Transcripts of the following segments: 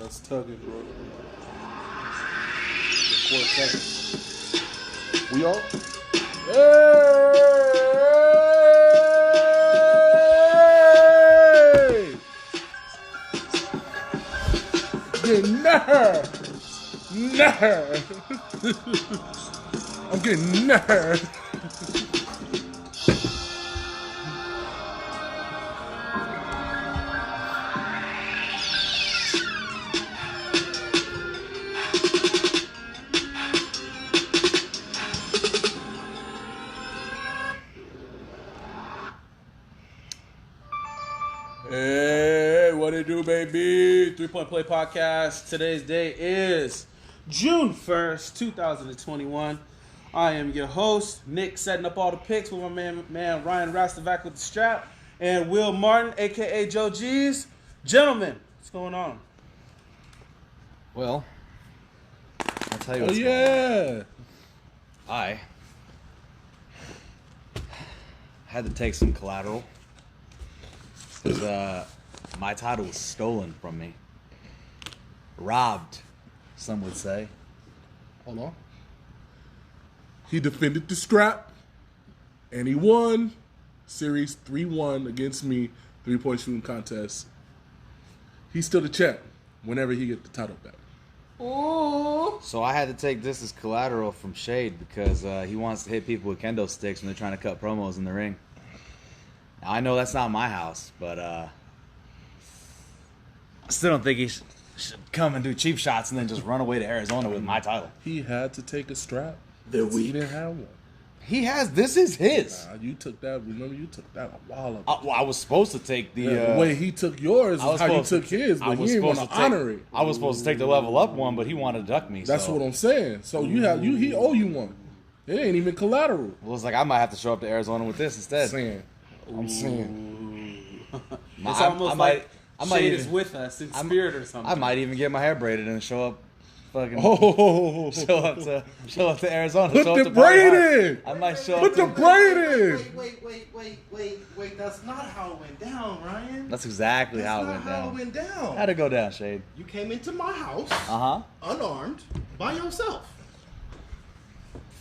That's tugging, bro. Record tugging. We on? Hey! Getting nerd. I'm getting nerd. Hey, what it do, baby? 3-Point Play Podcast. Today's day is June 1st, 2021. I am your host, Nick, setting up all the picks with my man Ryan Rastovac with the strap, and Will Martin, a.k.a. Joe G's. Gentlemen, what's going on? Well, I'll tell you what's going on. I had to take some collateral. Because my title was stolen from me. Robbed, some would say. Hold on. He defended the strap, and he won Series 3-1 against me, 3-point shooting contest. He's still the champ whenever he gets the title back. Oh! So I had to take this as collateral from Shade because he wants to hit people with kendo sticks when they're trying to cut promos in the ring. Now, I know that's not my house, but I still don't think he should come and do cheap shots and then just run away to Arizona with my title. He had to take a strap. They're weak. He didn't have one. He has. This is his. Nah, you took that. Remember, you took that a while ago. Well, I was supposed to take the... the way he took yours is how you took his, but he didn't want to honor it. I was supposed to take the level up one, but he wanted to duck me. That's what I'm saying. So he owe you one. It ain't even collateral. Well, it's like I might have to show up to Arizona with this instead. I'm saying. It's almost like Shade is with us in spirit or something. I might even get my hair braided and show up fucking show up to Arizona. Put the braid in. I might show Put up the braid in. Wait, that's not how it went down, Ryan. That's exactly how it went down. How'd it go down, Shade? You came into my house unarmed by yourself.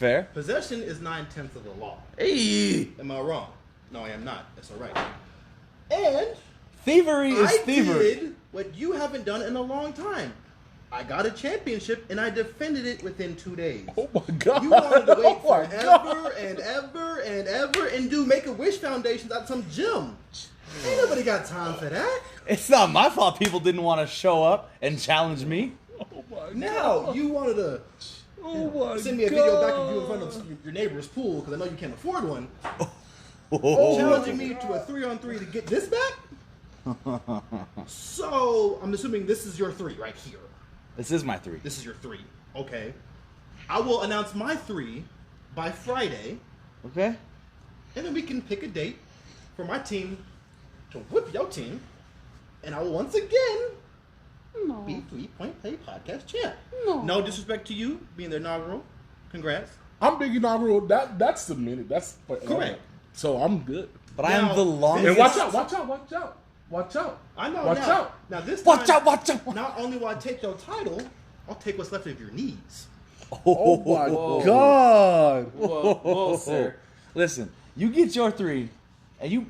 Fair. Possession is 9/10 of the law. Hey. Am I wrong? No, I am not. That's all right. And thievery is thievery. I did what you haven't done in a long time. I got a championship and I defended it within 2 days. Oh my God. You wanted to wait forever and ever and do Make-A-Wish foundations at some gym. Ain't nobody got time for that. It's not my fault people didn't want to show up and challenge me. Oh my God. Now, you wanted to send me a video back of you in front of your neighbor's pool because I know you can't afford one. Challenging me to a 3-on-3 to get this back? So, I'm assuming this is your 3 right here. This is my 3. This is your 3. Okay. I will announce my 3 by Friday. Okay. And then we can pick a date for my team to whip your team. And I will once again be 3-Point Play Podcast champ. No disrespect to you being the inaugural. Congrats. I'm big inaugural. That's the minute. That's correct. So I'm good. But I am the longest. And watch out. I know. Watch out. Now this time, Watch out. Not only will I take your title, I'll take what's left of your knees. Oh my God. Whoa, sir. Listen, you get your 3, and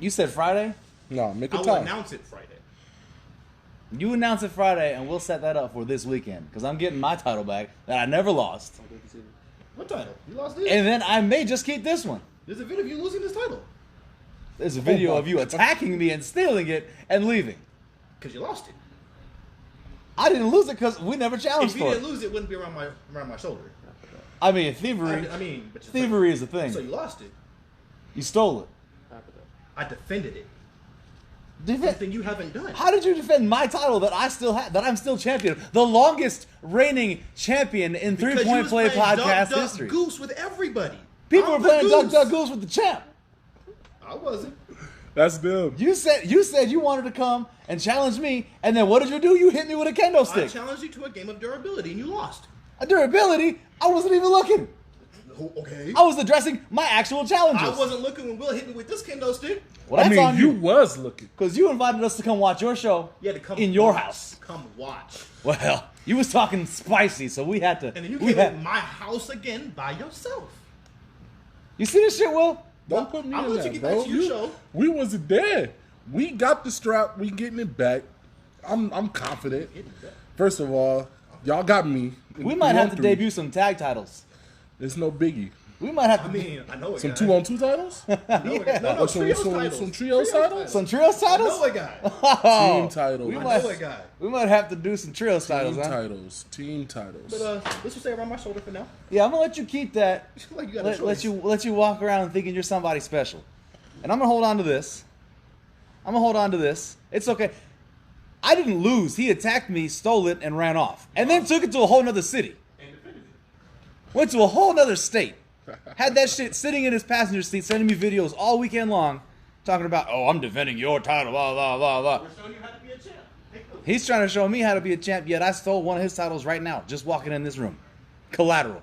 you said Friday? No, make a I time. will announce it Friday. You announce it Friday, and we'll set that up for this weekend, because I'm getting my title back that I never lost. What title? You lost this? And then I may just keep this one. There's a video of you losing this title. There's a video of you attacking me and stealing it and leaving. Because you lost it. I didn't lose it because we never challenged If you for didn't it. lose it, it wouldn't be around my shoulder. I mean, thievery. But thievery is a thing. So you lost it. You stole it. I defended it. Something Something you haven't done. How did you defend my title that I still have? That I'm still champion, the longest reigning champion in 3-Point Play podcast duck, history. Goose with everybody. People are playing duck goose with the champ. I wasn't. That's them. You said you wanted to come and challenge me, and then what did you do? You hit me with a kendo stick. I challenged you to a game of durability, and you lost. A durability? I wasn't even looking. Okay. I was addressing my actual challenges. I wasn't looking when Will hit me with this kendo stick. Well, that's on you was looking. because you invited us to come watch your show You had to come in your watch. house. Come watch. Well, you was talking spicy, so we had to. And then you we came had, in my house again by yourself. You see this shit, Will? Don't put me I'm in gonna let that, you get bro. back to your show. We wasn't there. We got the strap. We getting it back. I'm confident. First of all, y'all got me. We might have to 3-on-3. debut some tag titles. It's no biggie. We might have to. I mean, I know a Some guy. 2-on-2 titles? I know a guy. No, Or some trios titles? Some trios I titles? know a guy. Team titles. we I might- know a guy. We might have to do some trios titles, Team huh? titles. Team titles. But this will stay around my shoulder for now. Yeah, I'm gonna let you keep that. Like you got a choice. Let you walk around thinking you're somebody special, and I'm gonna hold on to this. It's okay. I didn't lose. He attacked me, stole it, and ran off, and then took it to a whole nother city. Went to a whole nother state. Had that shit sitting in his passenger seat, sending me videos all weekend long, talking about, oh, I'm defending your title, blah blah blah blah. We're showing you how to be a champ. He's trying to show me how to be a champ, yet I stole one of his titles right now, just walking in this room. Collateral.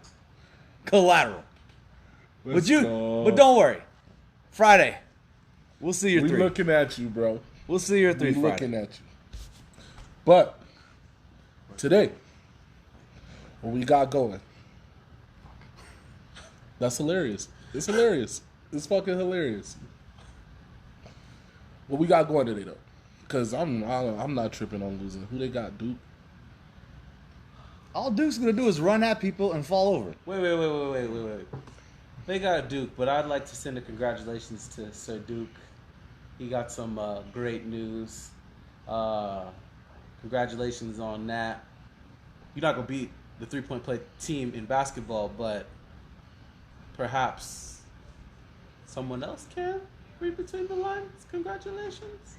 Let's go. But don't worry. Friday, we'll see your We 3. looking at you, bro. We'll see your 3 We Friday. looking at you. But today, what we got going? That's hilarious. It's hilarious. It's fucking hilarious. What we got going today, though? Because I'm not tripping on losing. Who they got, Duke? All Duke's gonna do is run at people and fall over. Wait. They got Duke, but I'd like to send a congratulations to Sir Duke. He got some great news. Congratulations on that. You're not gonna beat the 3-point play team in basketball, but perhaps someone else can read between the lines. Congratulations.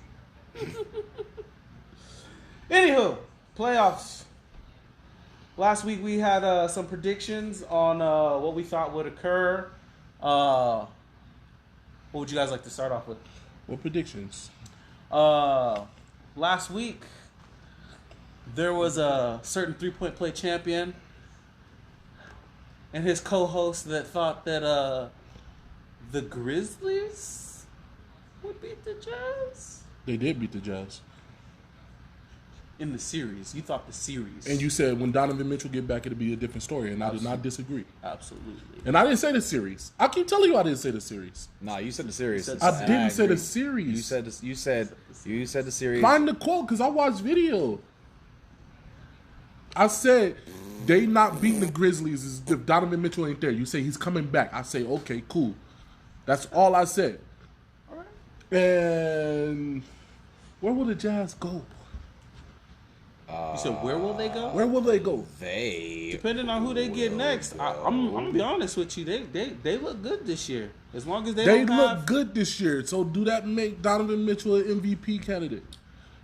Anywho, playoffs. Last week we had some predictions on what we thought would occur. What would you guys like to start off with? What predictions? Last week there was a certain 3-point play champion and his co-host that thought that the Grizzlies would beat the Jazz They did beat the Jazz. in the series. You thought the series. And you said when Donovan Mitchell get back, it'll be a different story, and I did not disagree. Absolutely. And I didn't say the series. I keep telling you I didn't say the series. Nah, you said the series. You said I didn't say the agree. series. You said the series. Find the quote because I watched video. I said they not beating the Grizzlies is if Donovan Mitchell ain't there. You say he's coming back. I say okay, cool. That's all I said. All right. And where will the Jazz go? You said where will they go? Where will they go? They Depending on who they get next, I'm gonna be honest with you. They look good this year. As long as they They don't look have, good this year. So do that make Donovan Mitchell an MVP candidate?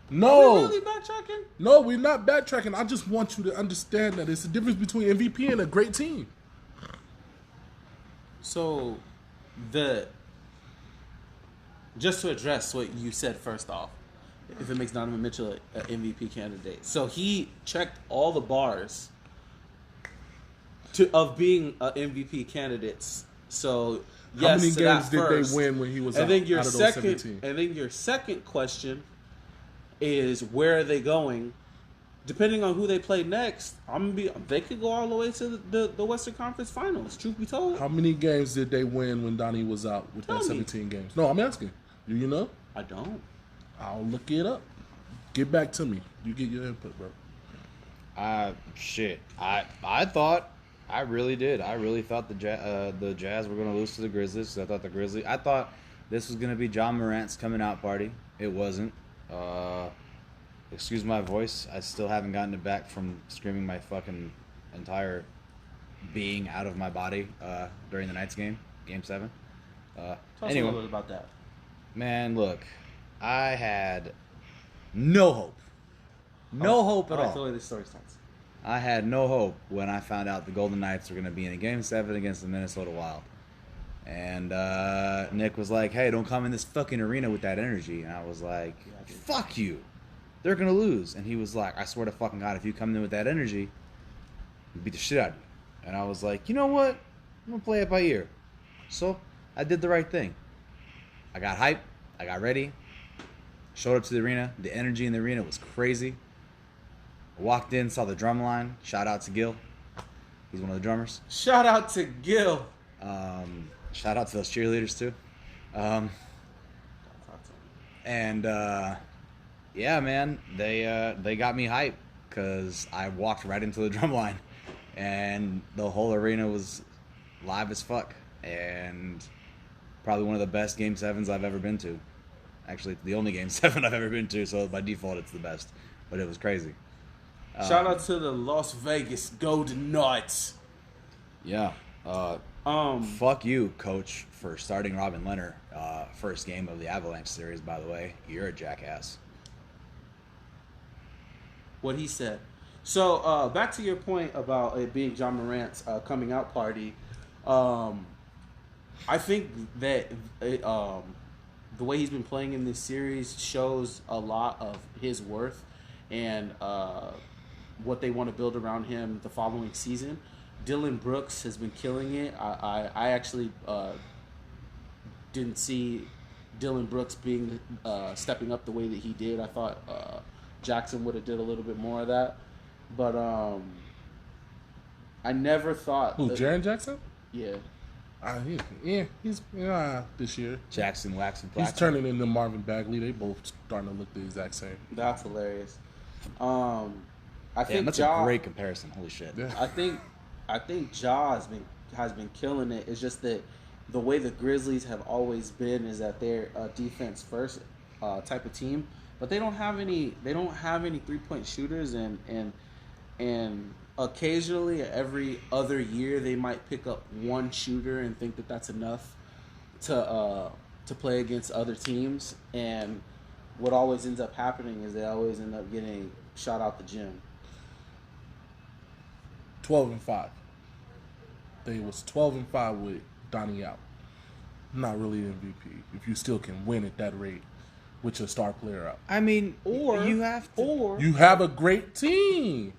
Are No. we really backtracking? No, we're not backtracking. I just want you to understand that it's the difference between MVP and a great team. So, just to address what you said first off, if it makes Donovan Mitchell an MVP candidate, so he checked all the bars of being an MVP candidates. So yes, How many to games that did first. they win when he was And out, then your out of those second, 17? and then your second question is where are they going? Depending on who they play next, they could go all the way to the Western Conference Finals. Truth be told, How many games did they win when Donnie was out with Tell that me. 17 games? No, I'm asking. Do you know? I don't. I'll look it up. Get back to me. You get your input, bro. shit. I really did. I really thought the Jazz were going to lose to the Grizzlies. I thought this was going to be John Morant's coming out party. It wasn't. Excuse my voice. I still haven't gotten it back from screaming my fucking entire being out of my body during the night's game, Game 7. Tell us a Anyway. little bit about that. Man, look, I had no hope. No hope at I like all. the way this story starts. I had no hope when I found out the Golden Knights were going to be in a Game 7 against the Minnesota Wild. And Nick was like, hey, don't come in this fucking arena with that energy. And I was like, fuck you. They're going to lose. And he was like, I swear to fucking God, if you come in with that energy, you beat the shit out of you. And I was like, you know what? I'm going to play it by ear. So I did the right thing. I got hyped. I got ready. Showed up to the arena. The energy in the arena was crazy. I walked in, saw the drum line. Shout out to Gil. He's one of the drummers. Shout out to Gil. Shout out to those cheerleaders too. Yeah, man, they got me hyped because I walked right into the drum line, and the whole arena was live as fuck, and probably one of the best Game 7s I've ever been to. Actually, the only Game 7 I've ever been to, so by default it's the best. But it was crazy. Shout out to the Las Vegas Golden Knights. Yeah. Fuck you, coach, for starting Robin Leonard. First game of the Avalanche series, by the way. You're a jackass. What he said. So, back to your point about it being John Morant's coming out party. I think that the way he's been playing in this series shows a lot of his worth and what they want to build around him the following season. Dylan Brooks has been killing it. I actually didn't see Dylan Brooks being stepping up the way that he did. I thought Jackson would have did a little bit more of that, but I never thought. Who, Jaren Jackson? Yeah. He's this year. Jackson, Waxon, He's turning into Marvin Bagley. They both starting to look the exact same. That's hilarious. I think that's a great comparison. Holy shit. Yeah. I think Ja has been killing it. It's just that the way the Grizzlies have always been is that they're a defense first type of team, but they don't have any 3-point shooters, and occasionally every other year they might pick up one shooter and think that that's enough to play against other teams, and what always ends up happening is they always end up getting shot out the gym. 12-5. They was 12-5 with Donnie out. Not really MVP. If you still can win at that rate with your star player out. I mean, You have a great team.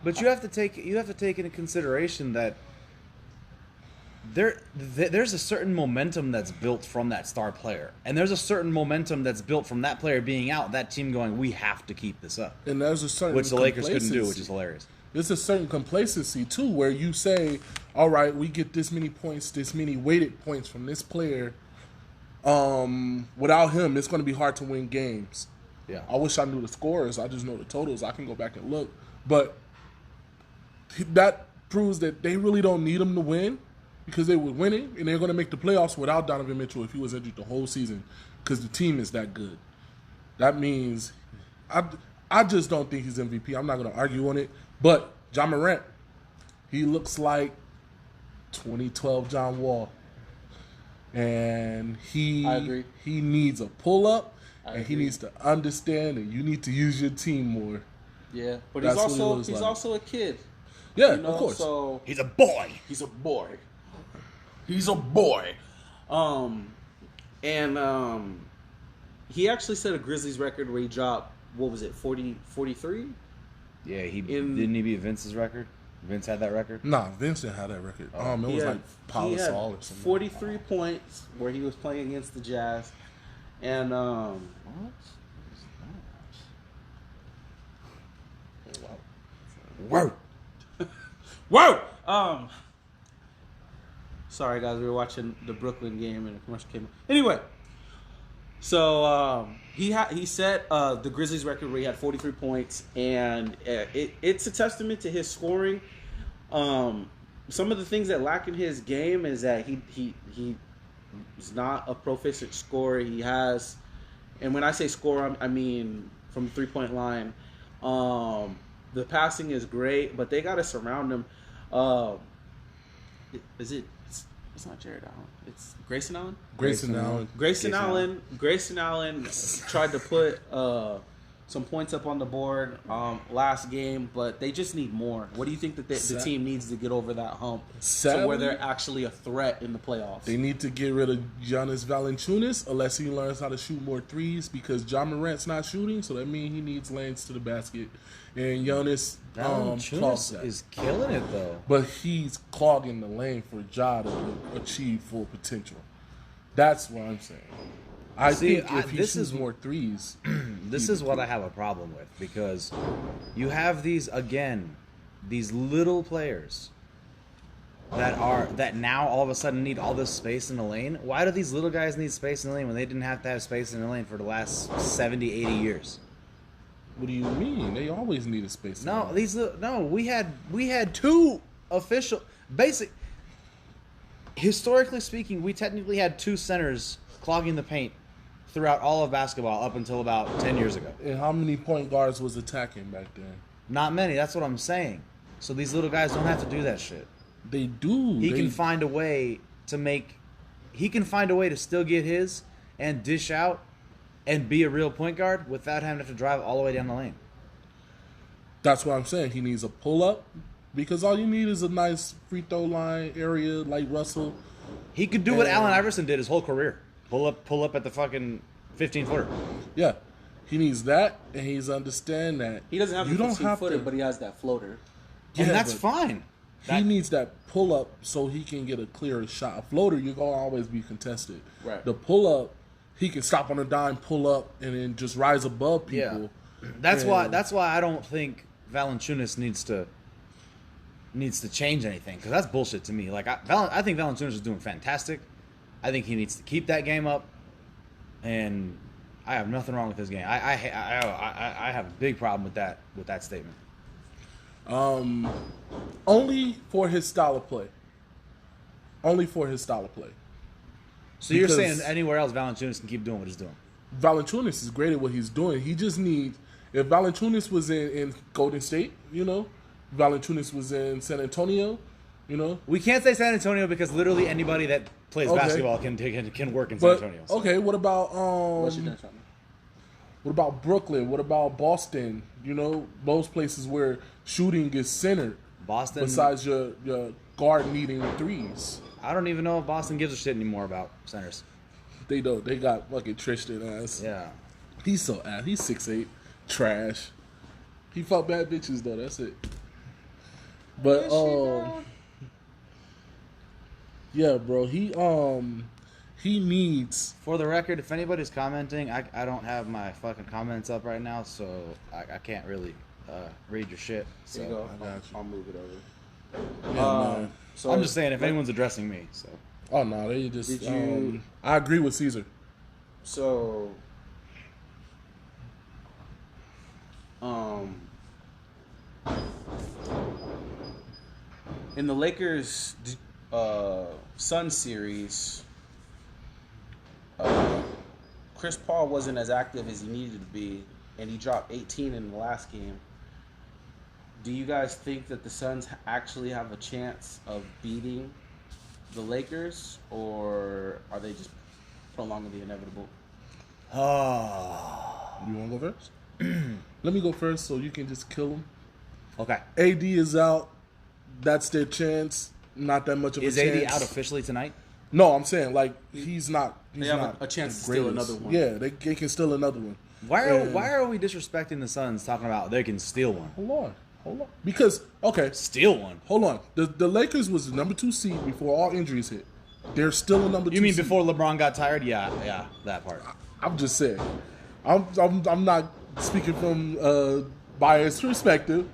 But you have to take into consideration that there's a certain momentum that's built from that star player, and there's a certain momentum that's built from that player being out. That team going, we have to keep this up, and there's a certain which the Lakers couldn't do, which is hilarious. There's a certain complacency too, where you say, "All right, we get this many points, this many weighted points from this player. Without him, it's going to be hard to win games." Yeah, I wish I knew the scores. I just know the totals. I can go back and look, but that proves that they really don't need him to win because they were winning, and they're going to make the playoffs without Donovan Mitchell if he was injured the whole season because the team is that good. That means I just don't think he's MVP. I'm not going to argue on it. But John Morant, he looks like 2012 John Wall. And I agree. He needs a pull-up, and he needs to understand that you need to use your team more. Yeah, but That's he's like. also a kid. Yeah, You know, of course. So He's a boy. he's a boy. He's a boy. He actually set a Grizzlies record where he dropped, what was it, 43? Yeah, didn't he beat Vince's record? Vince had that record. Nah, Vince didn't have that record. It was like Paul he had Gasol or something. 43 points where he was playing against the Jazz. And Whoa. Whoa! Sorry guys, we were watching the Brooklyn game and a commercial came. Anyway, so he set the Grizzlies record where he had 43 points, and it's a testament to his scoring. Some of the things that lack in his game is that he's not a proficient scorer. He has, and when I say score, I mean from the 3-point line. The passing is great, but they got to surround him. It's not Jared Allen. It's Grayson Allen. Grayson Allen. Grayson Allen tried to put some points up on the board last game, but they just need more. What do you think that the team needs to get over that hump to where they're actually a threat in the playoffs? They need to get rid of Giannis Valanciunas unless he learns how to shoot more threes because John Morant's not shooting, so that means he needs lanes to the basket. And Giannis Valanciunas is killing it, though. But he's clogging the lane for Ja to achieve full potential. That's what I'm saying. I think if he shoots more threes... This is what I have a problem with, because you have these little players that now all of a sudden need all this space in the lane. Why do these little guys need space in the lane when they didn't have to have space in the lane for the last 70, 80 years? What do you mean? They always needed space. We had two official historically speaking, we technically had two centers clogging the paint throughout all of basketball up until about 10 years ago. And how many point guards was attacking back then? Not many. That's what I'm saying. So these little guys don't have to do that shit. They do. He can find a way to still get his and dish out and be a real point guard without having to drive all the way down the lane. That's what I'm saying. He needs a pull-up because all you need is a nice free throw line area like Russell. He could do what Allen Iverson did his whole career. Pull up at the fucking 15-footer. Yeah. He needs that, and he's understand that. He doesn't have the 15-footer, but he has that floater. And that's fine. He needs that pull-up so he can get a clearer shot. A floater, you're going to always be contested. Right. The pull-up, he can stop on a dime, pull up, and then just rise above people. Yeah. That's why I don't think Valanciunas needs to change anything, because that's bullshit to me. Like I think Valanciunas is doing fantastic. I think he needs to keep that game up, and I have nothing wrong with his game. I have a big problem with that statement. Only for his style of play. So you're saying anywhere else Valanciunas can keep doing what he's doing? Valanciunas is great at what he's doing. He just needs... If Valanciunas was in Golden State, Valanciunas was in San Antonio, We can't say San Antonio because literally anybody that plays basketball can work in San Antonio. So. Okay, what about Brooklyn? What about Boston? Those places where shooting is centered. Boston. Besides your guard needing threes. I don't even know if Boston gives a shit anymore about centers. They don't. They got fucking Tristan ass. Yeah. He's so ass. He's 6'8". Trash. He fuck bad bitches though. That's it. But yeah, bro. He needs. For the record, if anybody's commenting, I don't have my fucking comments up right now, so I can't really read your shit. So Here you go. I got you. I'll move it over. Yeah, man. So I'm just saying if anyone's addressing me. So. Oh no, they just. Did you? I agree with Caesar. So. In the Lakers Sun series, Chris Paul wasn't as active as he needed to be, and he dropped 18 in the last game. Do you guys think that the Suns actually have a chance of beating the Lakers, or are they just prolonging the inevitable? You want to go first? Let me go first so you can just kill him. Okay. AD is out. That's their chance. Not that much of a chance. Is AD out officially tonight? No, I'm saying like he's not. They have a chance to steal another one. Yeah, they can steal another one. Why are we disrespecting the Suns talking about they can steal one? Hold on. Because Steal one. hold on. The Lakers was the number 2 seed before all injuries hit. They're still a number 2. You mean seed. before LeBron got tired? Yeah, that part. I'm just saying. I'm not speaking from biased perspective.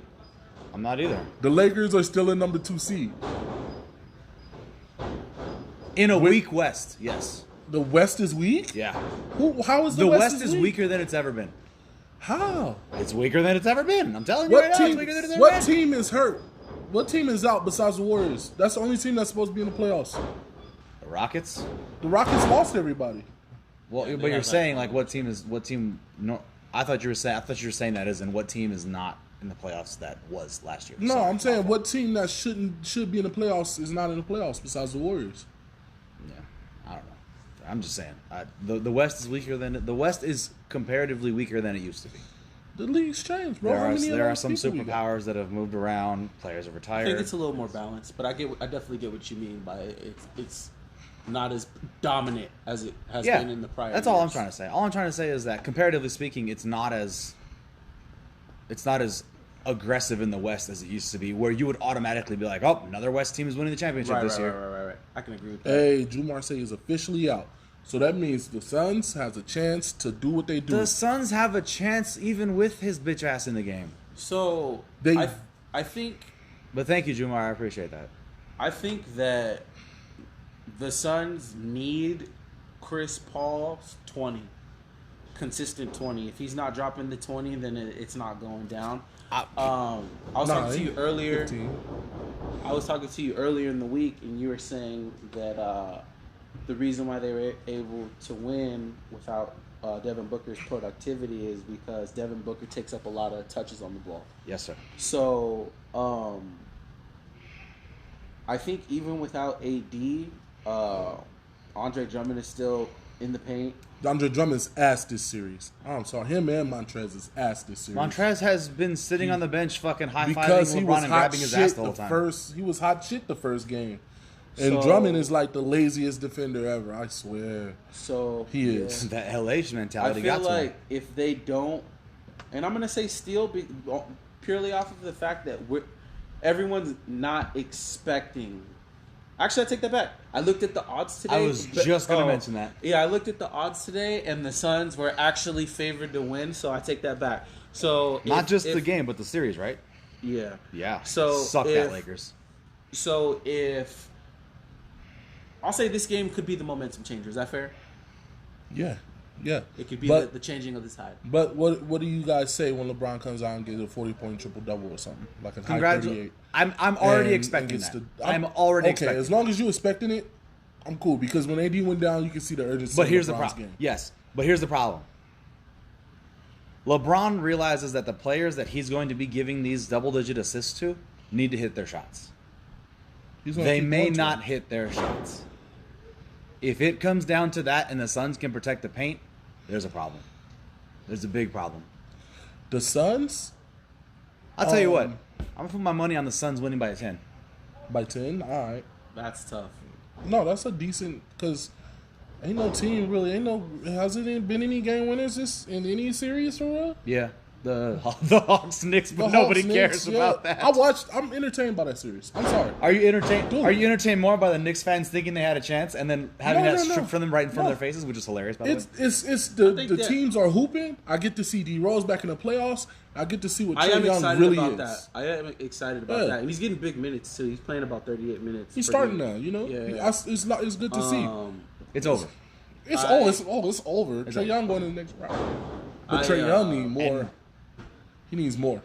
I'm not either. The Lakers are still a number 2 seed. In a weak West, yes. The West is weak? Yeah. How is The West West is weak? weaker than it's ever been. How? It's weaker than it's ever been. I'm telling you right now, it's weaker than it's ever What been. team is hurt? What team is out besides the Warriors? That's the only team that's supposed to be in the playoffs. The Rockets? The Rockets lost everybody. Well, Yeah, but they you're have saying like what team no I thought you were saying that as in what team is not in the playoffs that was last year. No, Sorry, I'm saying my fault. what team that should be in the playoffs is not in the playoffs besides the Warriors. Yeah. I don't know. I'm just saying. The West is comparatively weaker than it used to be. The league's changed, bro. There are some people we got? superpowers that have moved around. Players have I retired. think it's a little more balanced, but I definitely get what you mean by it's not as dominant as it has been in the prior. That's all I'm trying to say. All I'm trying to say is that comparatively speaking, it's not as aggressive in the West as it used to be, where you would automatically be like, "Oh, another West team is winning the championship this year." Right. I can agree with that. Hey, Drew Marseille is officially out. So that means the Suns has a chance to do what they do. The Suns have a chance even with his bitch ass in the game. So I think. But thank you, Jumar. I appreciate that. I think that the Suns need Chris Paul's 20. Consistent 20. If he's not dropping the 20, then it's not going down. I was talking to you earlier. 15. I was talking to you earlier in the week, and you were saying that the reason why they were able to win without Devin Booker's productivity is because Devin Booker takes up a lot of touches on the ball. Yes, sir. So I think even without AD, Andre Drummond is still in the paint. Andre Drummond's ass this series. I'm sorry, him and Montrez's ass this series. Montrez has been sitting on the bench fucking high-fiving because he LeBron was and hot grabbing his ass shit the whole time. He was hot shit the first game. And So- Drummond is like the laziest defender ever. I swear. So He is. That LA I mentality feel got to like him. if they don't, and I'm gonna say steal purely off of the fact that everyone's not expecting. Actually, I take that back. I looked at the odds today. I was just going to mention that. Yeah, I looked at the odds today, and the Suns were actually favored to win. So I take that back. So Not if- just if- the game, but the series, right? Yeah. Yeah. So Suck if- that, Lakers. So if I'll say this game could be the momentum changer. Is that fair? Yeah. Yeah. It could be But the changing of the tide. But what do you guys say when LeBron comes out and gets a 40-point triple-double or something? Like a high 38? Congratulations. I'm already And expecting gets that. the- I'm already okay, expecting as long as you're expecting it, I'm cool. Because when AD went down, you can see the urgency But of here's the LeBron's problem. game. Yes, but here's the problem. LeBron realizes that the players that he's going to be giving these double-digit assists to need to hit their shots. He's gonna They keep may going to not him. hit their shots. If it comes down to that and the Suns can protect the paint, there's a problem. There's a big problem. The Suns I'll tell you what. I'm going to put my money on the Suns winning by 10. by 10. All right. That's tough. No, that's a decent because ain't no team really. Has it been any game winners in any series for real? Yeah. The Hawks, Knicks, but The nobody Hawks, cares Knicks, about yeah. that. I'm entertained by that series. I'm sorry. Are you entertained? Dude. Are you entertained more by the Knicks fans thinking they had a chance and then having No, that no. stripped from them right in front No. of their faces, which is hilarious, by the way? It's I think the that- teams are hooping. I get to see D Rose back in the playoffs. I get to see what I Trae am Young excited really about is. that. I am excited about Yeah. that, and he's getting big minutes too. He's playing about 38 minutes. He's per starting game. now. You know, Yeah. it's good to see. It's over. It's I- it's over. Trae Young going to the next round, but Trae Young need more. He needs more.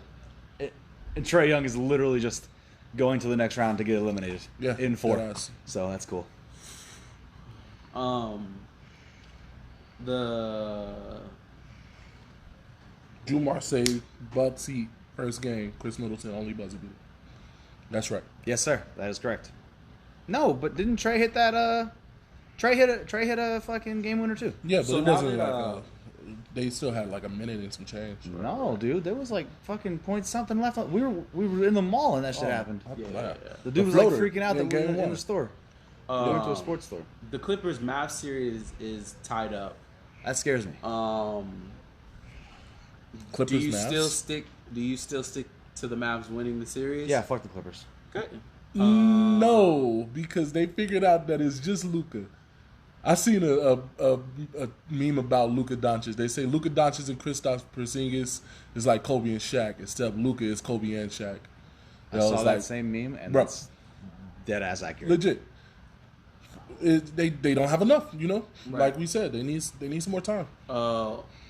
And Trae Young is literally just going to the next round to get eliminated Yeah, in 4. deadass. So that's cool. The Drew Marseille, Bucks Heat, first game. Chris Middleton only buzzer beater. That's right. Yes, sir. That is correct. No, but didn't Trey hit that? Trey hit a fucking game winner too. Yeah, but So it now wasn't that, like they still had like a minute and some change. No, dude, there was like fucking point something left. We were in the mall and that shit happened. The dude was like freaking out that we were in the store. We went to a sports store. the Clippers Mavs series is tied up. That scares me. Clippers, Do you Mavs? still stick? Do you still stick to the Mavs winning the series? Yeah, fuck the Clippers. Good. No, because they figured out that it's just Luka. I seen a meme about Luka Doncic. They say Luka Doncic and Kristaps Porzingis is like Kobe and Shaq, except Luka is Kobe and Shaq. I saw that same meme and Bro. that's dead ass accurate. Legit. They don't have enough, you know. Right. Like we said, they need some more time.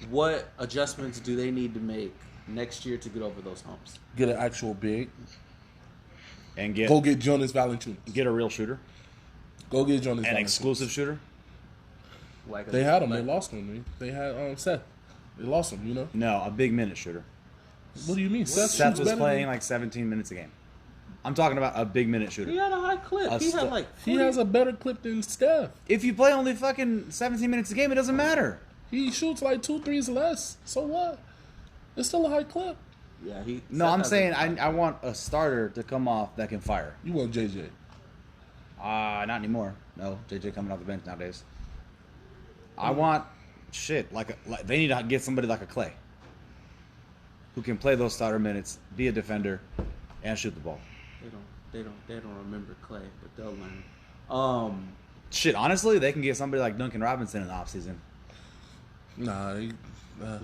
What adjustments do they need to make next year to get over those humps? Get an actual big. And Go get Jonas Valanciunas. get a real shooter, Go get Jonas. an Valanciunas. exclusive shooter. Like They had him. They lost him. They had Seth. They lost him. You know. No, a big minute shooter. What do you mean? Seth shoots was better playing than- like 17 minutes a game. I'm talking about a big minute He shooter. had a high clip. He had like He 40. has a better clip than Steph. If you play only fucking 17 minutes a game, it doesn't matter. He shoots like 2 threes less. So what? It's still a high clip. Yeah, he. No, Seth I'm has saying a- I want a starter to come off that can fire. You want JJ? Not anymore. No, JJ coming off the bench nowadays. I want they need to get somebody like a Clay who can play those starter minutes, be a defender, and shoot the ball. They don't remember Clay, but they'll learn. Honestly, they can get somebody like Duncan Robinson in the offseason. Nah,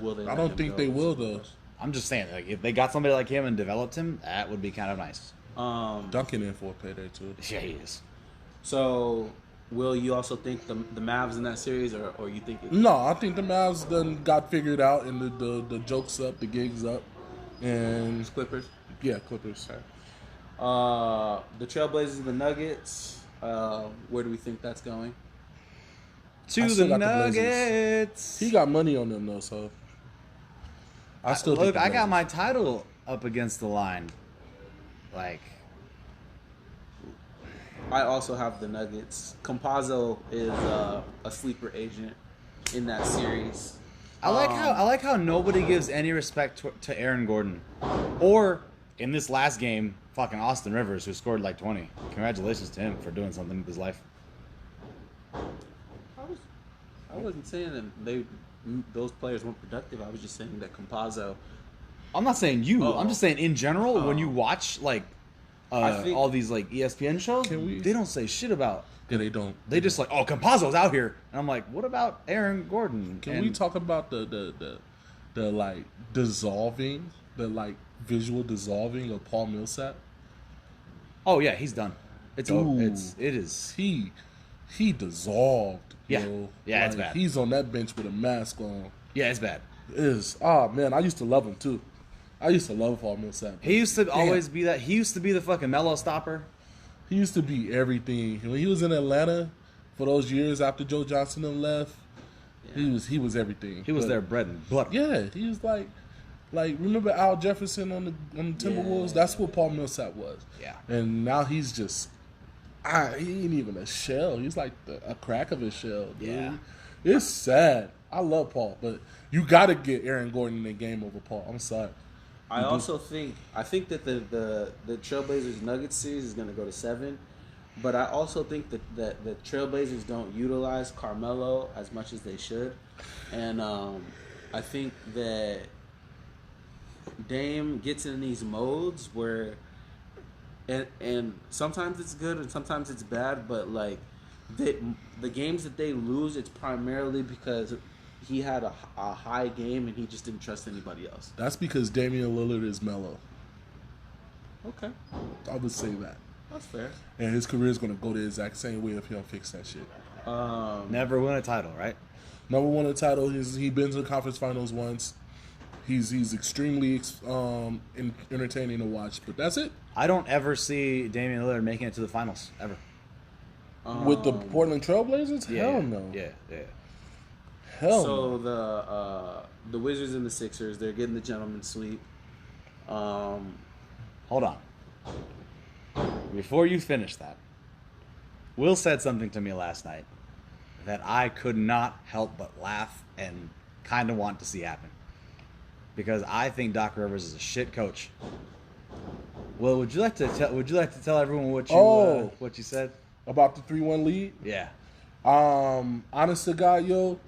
Will they I let don't him think go? they will though. I'm just saying, like, if they got somebody like him and developed him, that would be kind of nice. Duncan in for a payday too. Yeah, he is. So, will you also think the Mavs in that series, or you think? No, I think the Mavs done got figured out, and the jokes up, the gigs up, and Clippers? yeah, Clippers. The Trailblazers and the Nuggets. Where do we think that's going? To I the still got the Blazers. Nuggets. He got money on them though, so I still Look, think the I got Blazers. my title up against the line. Like, I also have the Nuggets. Compazzo is a sleeper agent in that series. I like how nobody gives any respect to Aaron Gordon, or in this last game, fucking Austin Rivers, who scored like 20. Congratulations to him for doing something with his life. I wasn't saying that those players weren't productive. I was just saying that Compazzo. I'm not saying you. Oh. I'm just saying in general, when you Oh. watch like I think- all these like ESPN shows, Can we- they don't say shit about. Yeah, they don't. They just like, oh, Compazzo's out here, and I'm like, what about Aaron Gordon? Can we talk about the like dissolving, the like visual dissolving of Paul Millsap? Oh yeah, he's done. It's over. Ooh. It is. He dissolved. Yeah. Yo. Yeah, it's bad. He's on that bench with a mask on. Yeah, it's bad. Man, I used to love him too. I used to love Paul Millsap. He used to Damn. always be that. He used to be the fucking mellow stopper. He used to be everything. When he was in Atlanta for those years after Joe Johnson and left, he was everything. He was But, their bread and butter. Yeah, he was like remember Al Jefferson on the Timberwolves? Yeah. That's what Paul Millsap was. Yeah. And now he's just he ain't even a shell. He's like a crack of a shell, dude. Yeah. It's sad. I love Paul, but you got to get Aaron Gordon in the game over Paul. I'm sorry. I also think that the Trailblazers Nuggets series is going to go to 7, but I also think that the Trailblazers don't utilize Carmelo as much as they should, and I think that Dame gets in these modes where, and sometimes it's good and sometimes it's bad, but like the games that they lose, it's primarily because he had a high game and he just didn't trust anybody else. That's because Damian Lillard is mellow. Okay, I would say that. that's fair. And his career is going to go the exact same way if he don't fix that shit. Never win a title, right? Never won a title. He been to the conference finals once. He's extremely entertaining to watch, but that's it. I don't ever see Damian Lillard making it to the finals ever. With the Portland Trailblazers? Hell no. Yeah. Hell no. So the Wizards and the Sixers, they're getting the gentleman's sweep. Hold on. Before you finish that, Will said something to me last night that I could not help but laugh and kind of want to see happen. Because I think Doc Rivers is a shit coach. Will, would you like to tell everyone what you said? About the 3-1 lead? Yeah. Honest to God, yo,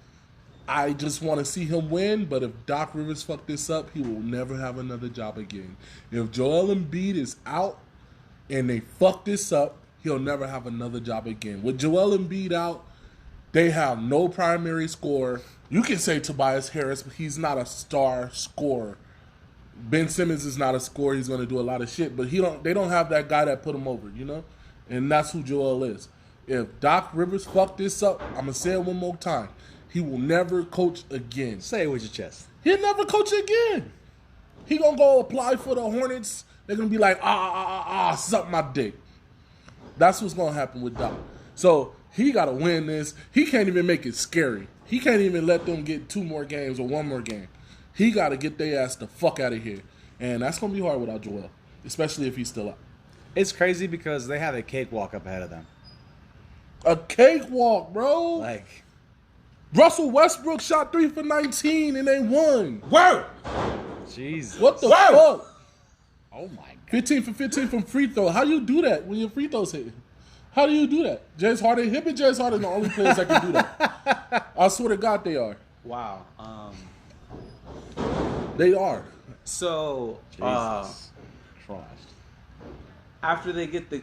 I just want to see him win, but if Doc Rivers fuck this up, he will never have another job again. If Joel Embiid is out and they fuck this up, he'll never have another job again. With Joel Embiid out, they have no primary scorer. You can say Tobias Harris, but he's not a star scorer. Ben Simmons is not a scorer. He's going to do a lot of shit, but they don't have that guy that put him over, you know? And that's who Joel is. If Doc Rivers fuck this up, I'm going to say it one more time. He will never coach again. Say it with your chest. He'll never coach again. He going to go apply for the Hornets. They're going to be like, suck my dick. That's what's going to happen with Doc. So he got to win this. He can't even make it scary. He can't even let them get 2 more games or 1 more game. He got to get their ass the fuck out of here. And that's going to be hard without Joel, especially if he's still out. It's crazy because they have a cakewalk up ahead of them. A cakewalk, bro. Like, Russell Westbrook shot 3 for 19 and they won. Word. Jesus. What the fuck? Oh my god. 15 for 15 from free throw. How do you do that when your free throws hit? How do you do that? James Harden, him and James Harden are the only players that can do that. I swear to God they are. Wow. They are. So, Jesus Christ. after they get the...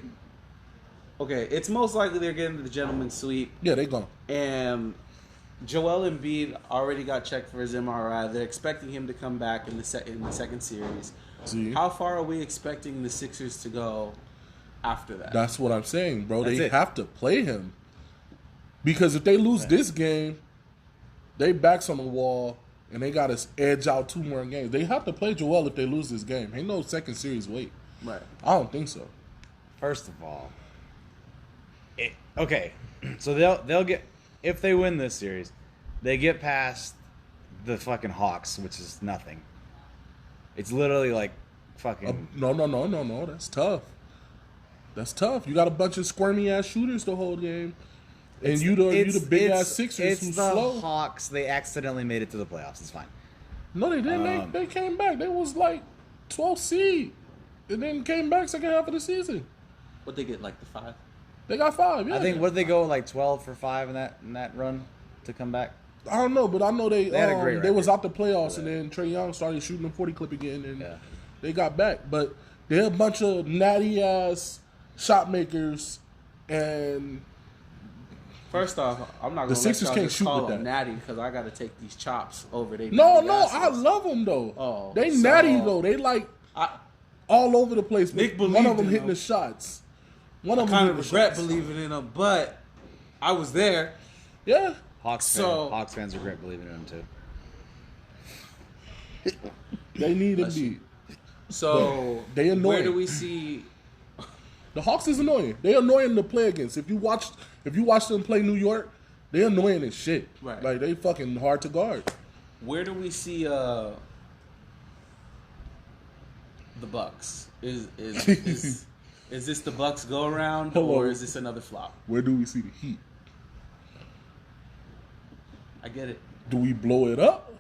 Okay, it's most likely they're getting the gentleman's sweep. Yeah, they gone. And Joel Embiid already got checked for his MRI. They're expecting him to come back in the second series. See? How far are we expecting the Sixers to go after that? That's what I'm saying, bro. That's They it. have to play him. Because if they lose this game, they backs on the wall and they got to edge out 2 more games. They have to play Joel if they lose this game. Ain't no second series wait. Right. I don't think so. First of all, okay, so they'll get, if they win this series, they get past the fucking Hawks, which is nothing. It's literally like fucking. No. That's tough. That's tough. You got a bunch of squirmy ass shooters the whole game, and you the big ass Sixers It's who's the slow. Hawks. They accidentally made it to the playoffs. It's fine. No, they didn't. They came back. They was like 12th seed, and then came back second half of the season. What they get, like the 5? They got 5. Yeah. I think, what did they go, like 12 for 5 in that run to come back? I don't know, but I know they had a great they was record out the playoffs, and then Trae Young started shooting the 40 clip again, and Yeah. they got back. But they're a bunch of natty ass shot makers, and First off, I'm not The going to Sixers let y'all can't just shoot call with them that. natty because I got to take these chops over they no, natty I asses. love them though. Oh, they so- natty though. They like I all over the place. Nick One believed of them in hitting them. the shots. One of them kind of hitting the regret shots. believing in them, but I was there. Yeah, Hawks fans regret believing in them too. they need to Bless be. you. So They annoying. where do we see... The Hawks is annoying. They annoying to play against. If you watch them play New York, they annoying as shit. Right. Like they fucking hard to guard. Where do we see the Bucks? Is this the Bucks go around Hello. or is this another flop? Where do we see the Heat? I get it. Do we blow it up?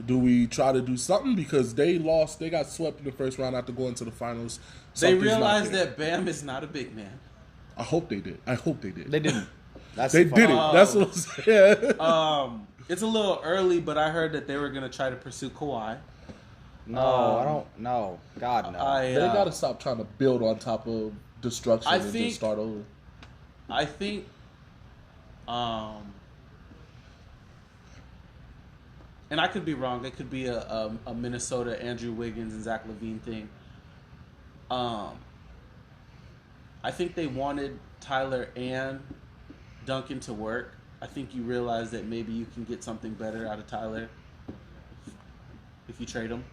Do we try to do something because they lost? They got swept in the first round after going to the finals. They Something's not realized there. that Bam is not a big man. I hope they did. They didn't. That's They the did fuck- it. That's what I'm saying. It's a little early, but I heard that they were going to try to pursue Kawhi. No, I don't. No, God no. They gotta stop trying to build on top of destruction I and think- just start over. I think, and I could be wrong. It could be a Minnesota Andrew Wiggins and Zach LaVine thing. I think they wanted Tyler and Duncan to work. I think you realize that maybe you can get something better out of Tyler if you trade him.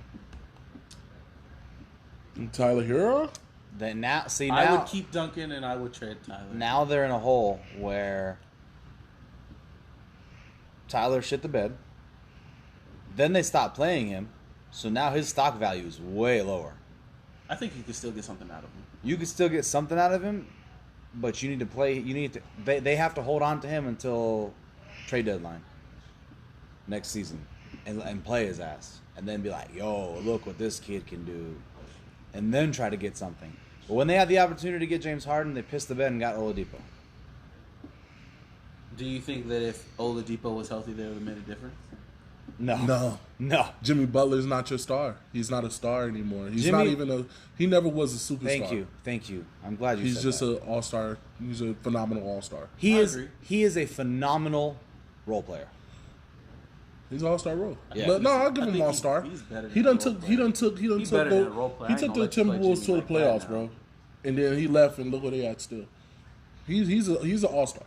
Tyler Hero? Then now, see I now, would keep Duncan and I would trade Tyler. now they're in a hole where Tyler shit the bed. Then they stopped playing him, so now his stock value is way lower. I think you could still get something out of him. You could still get something out of him, but you need to play. You need to. They have to hold on to him until trade deadline next season, and play his ass, and then be like, "Yo, look what this kid can do," and then try to get something. But when they had the opportunity to get James Harden, they pissed the bed and got Oladipo. Do you think that if Oladipo was healthy, they would have made a difference? No. Jimmy Butler's not your star. He's not a star anymore. He's Jimmy- not even he never was a superstar. Thank you. I'm glad you He's said just that. an all-star. He's a phenomenal all-star. He I is. agree. He is a phenomenal role player. He's an all-star role. Yeah. But no, I'll give I him think all-star. he's better than He done a role took he done took He's better than a role player. I He ain't took the gonna let you play Timberwolves to Jimmy the like that playoffs, now. bro. And then he left and look where they at still. He's an all-star.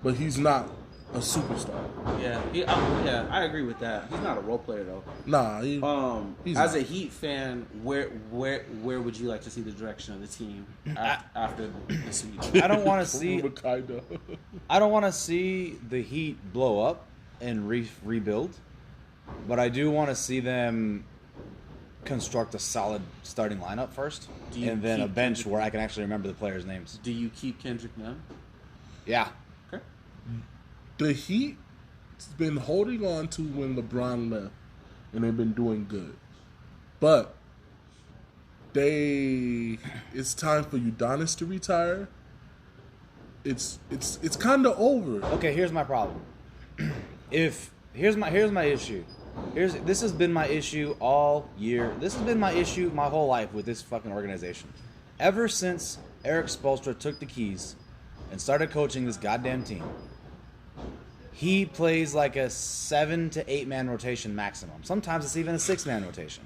But he's not a superstar. Yeah, I agree with that. He's not a role player though. Nah, he's As not. a Heat fan, where would you like to see the direction of the team after the sweep? I don't want to see. Kinda. I don't want to see the Heat blow up and rebuild, but I do want to see them construct a solid starting lineup first, Do you and then a keep bench Kendrick- where I can actually remember the players' names. Do you keep Kendrick Nunn? Yeah, Okay. The Heat been holding on to when LeBron left. and they've been doing good. But it's time for Udonis to retire. It's kind of over. Okay, here's my problem. Here's my issue. This has been my issue all year. This has been my issue my whole life with this fucking organization. Ever since Eric Spoelstra took the keys and started coaching this goddamn team, he plays like a 7 to 8 man rotation maximum. Sometimes it's even a 6 man rotation.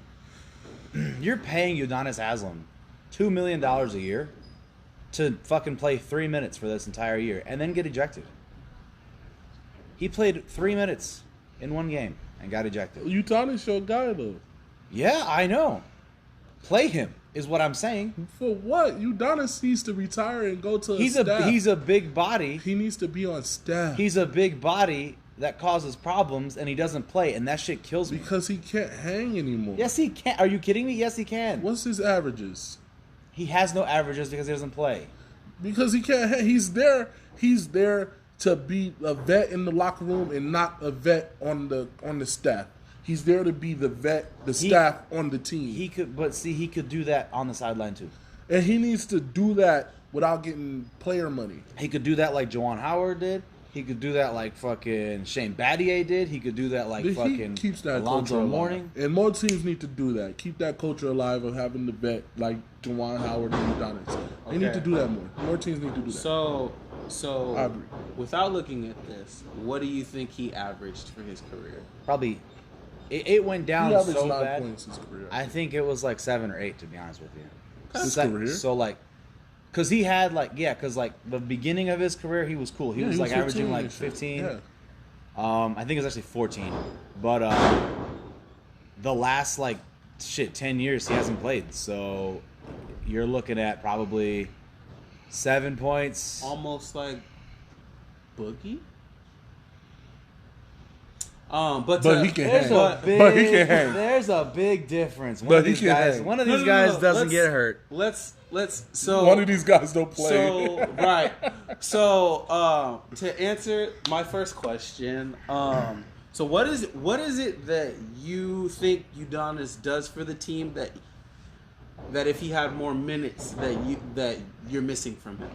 You're paying Udonis Haslem $2 million a year to fucking play 3 minutes for this entire year and then get ejected. He played 3 minutes in one game and got ejected. Udonis your guy though. Yeah, I know. Play him is what I'm saying. For what? Udonis needs to retire and go to He's a big body. He needs to be on staff. He's a big body that causes problems, and he doesn't play, and that shit kills me. Because he can't hang anymore. Yes, he can. Are you kidding me? Yes, he can. What's his averages? He has no averages because he doesn't play. Because he can't hang. He's there to be a vet in the locker room and not a vet on the staff. He's there to be the vet, staff on the team. He could do that on the sideline too. And he needs to do that without getting player money. He could do that like Juwan Howard did. He could do that like fucking Shane Battier did. He could do that like But fucking he keeps that Alonzo culture Mourning. alive. And more teams need to do that. Keep that culture alive of having the vet like Juwan Howard and Udonis. They need to do that more. More teams need to do that. So I agree. without looking at this, what do you think he averaged for his career? Probably, it went down He averaged so 9 bad. points his career. I think it was like 7 or 8 to be honest with you. His Like, career? so like, cause he had like cause like the beginning of his career he was cool. He was like averaging like 15. Yeah. I think it was actually 14. But the last 10 years he hasn't played. So you're looking at probably 7 points. Almost like Boogie. But he can There's hang. a big, But he can hang. There's a big difference. But he can hang. One of these guys doesn't let's- get hurt. Let's so One of these guys don't play. So right. So to answer my first question, so what is it that you think Udonis does for the team that if he had more minutes that you're missing from him?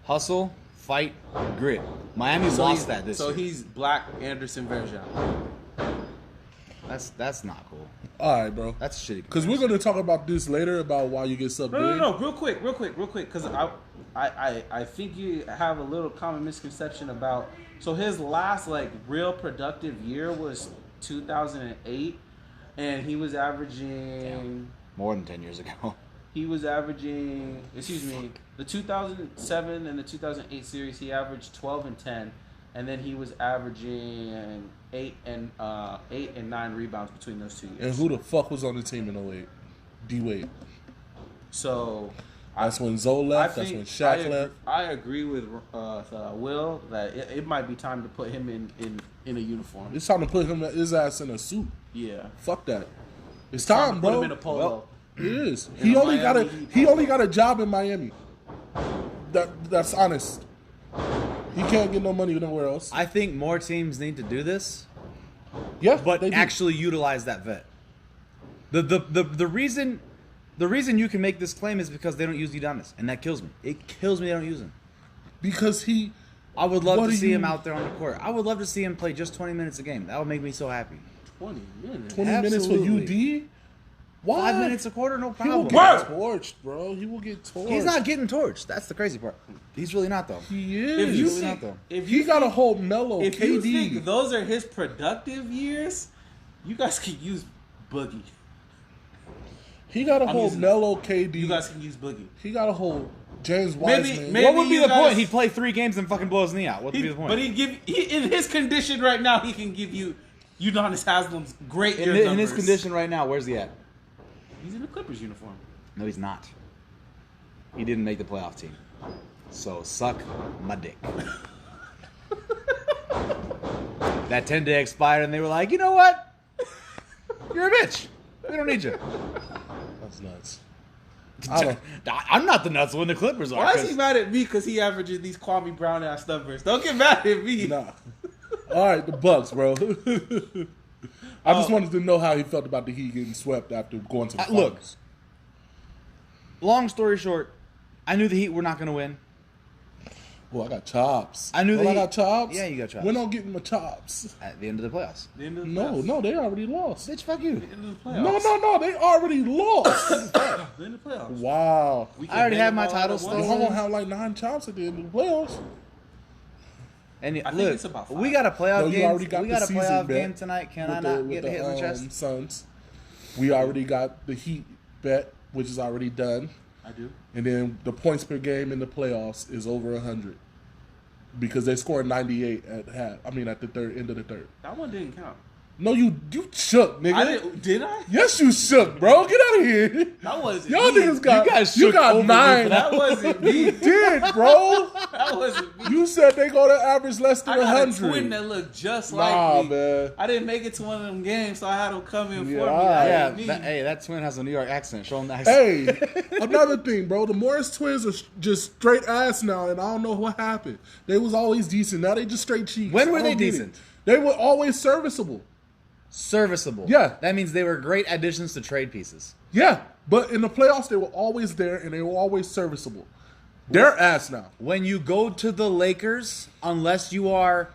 Hustle, fight, grit. Miami lost that this So year. he's Black Anderson Verjan. That's not cool. All right, bro. That's shitty. Because we're going to talk about this later about why you get sub big. No. Real quick. Because I think you have a little common misconception about. So his last real productive year was 2008, and he was averaging. More than 10 years ago. He was averaging. The 2007 and the 2008 series, he averaged 12 and 10, and then he was averaging 8 and 9 rebounds between those 2 years. And who the fuck was on the team in 08? D-Wade. So. That's when Zoe left. That's when Shaq left. I agree with Will that it might be time to put him in a uniform. It's time to put his ass in a suit. Yeah, Fuck that. It's time, to bro. put him in a polo. Well, It is. In He a only Miami got a job in Miami. That's honest. He can't get no money nowhere else. I think more teams need to do this, Yeah, but they do. actually utilize that vet. The reason you can make this claim is because they don't use Udonis, and that kills me. It kills me they don't use him. Because he. I would love What to do see you- him out there on the court. I would love to see him play just 20 minutes a game. That would make me so happy. 20 minutes. 20 minutes for Absolutely. UD? Why? 5 minutes a quarter, no He will problem. get torched, bro. He will get torched. He's not getting torched. That's the crazy part. He's really not, though. He If is. you Really not, think, though. if He you got a think, whole mellow if you KD. think those are his productive years, you guys can use Boogie. He got a I'm whole using- mellow KD. You guys can use Boogie. He got a whole James Maybe- Wiseman. maybe- What would be you the guys- point? He'd play 3 games and fucking blow his knee out. What would be the point? But in his condition right now, he can give you Udonis Haslem's great year in numbers. his condition right now, where's he at? He's in the Clippers uniform. No, he's not. He didn't make the playoff team. So suck my dick. That 10-day expired, and they were like, you know what? You're a bitch. We don't need you. That's nuts. I'm not the nuts when the Clippers are. Why is 'cause- he mad at me? Because he averages these Kwame Brown ass numbers. Don't get mad at me. Nah. All right, the Bucks, bro. I just wanted to know how he felt about the Heat getting swept after going to the finals. Look, long story short, I knew the Heat were not going to win. Well, I got chops. I knew I got chops. Yeah, you got chops. When I'm getting my chops. At the end of the playoffs. No, they already lost. Bitch, fuck you. The end of the playoffs. No, they already lost. The end of the playoffs. Wow. We I can already name have them my all title at still. once. Y'all gonna have like 9 chops at the end of the playoffs. And I think look, it's about 5. we got a playoff No, you game. already got We the got a season playoff bet game tonight. Can I not get hit in the chest? Suns. We already got the Heat bet, which is already done. I do. And then the points per game in the playoffs is over 100 because they scored 98 at the end of the third. That one didn't count. No, you shook, nigga. Did I? Yes, you shook, bro. Get out of here. That wasn't Y'all me. niggas got You guys you shook got over me 9. for That wasn't me. You did, bro. That wasn't me. You said they go to average less than I got a 100. twin that looked just Nah, like me. man. I didn't make it to one of them games, so I had them come in for me. Yeah, That Yeah, ain't me. that twin has a New York accent. Show him the accent. Hey, another thing, bro. The Morris twins are just straight ass now, and I don't know what happened. They was always decent. Now they just straight cheeks. When were I they don't get it. decent? They were always serviceable. Serviceable. Yeah. That means they were great additions to trade pieces. Yeah, but in the playoffs, they were always there, and they were always serviceable. They're ass now. When you go to the Lakers, unless you are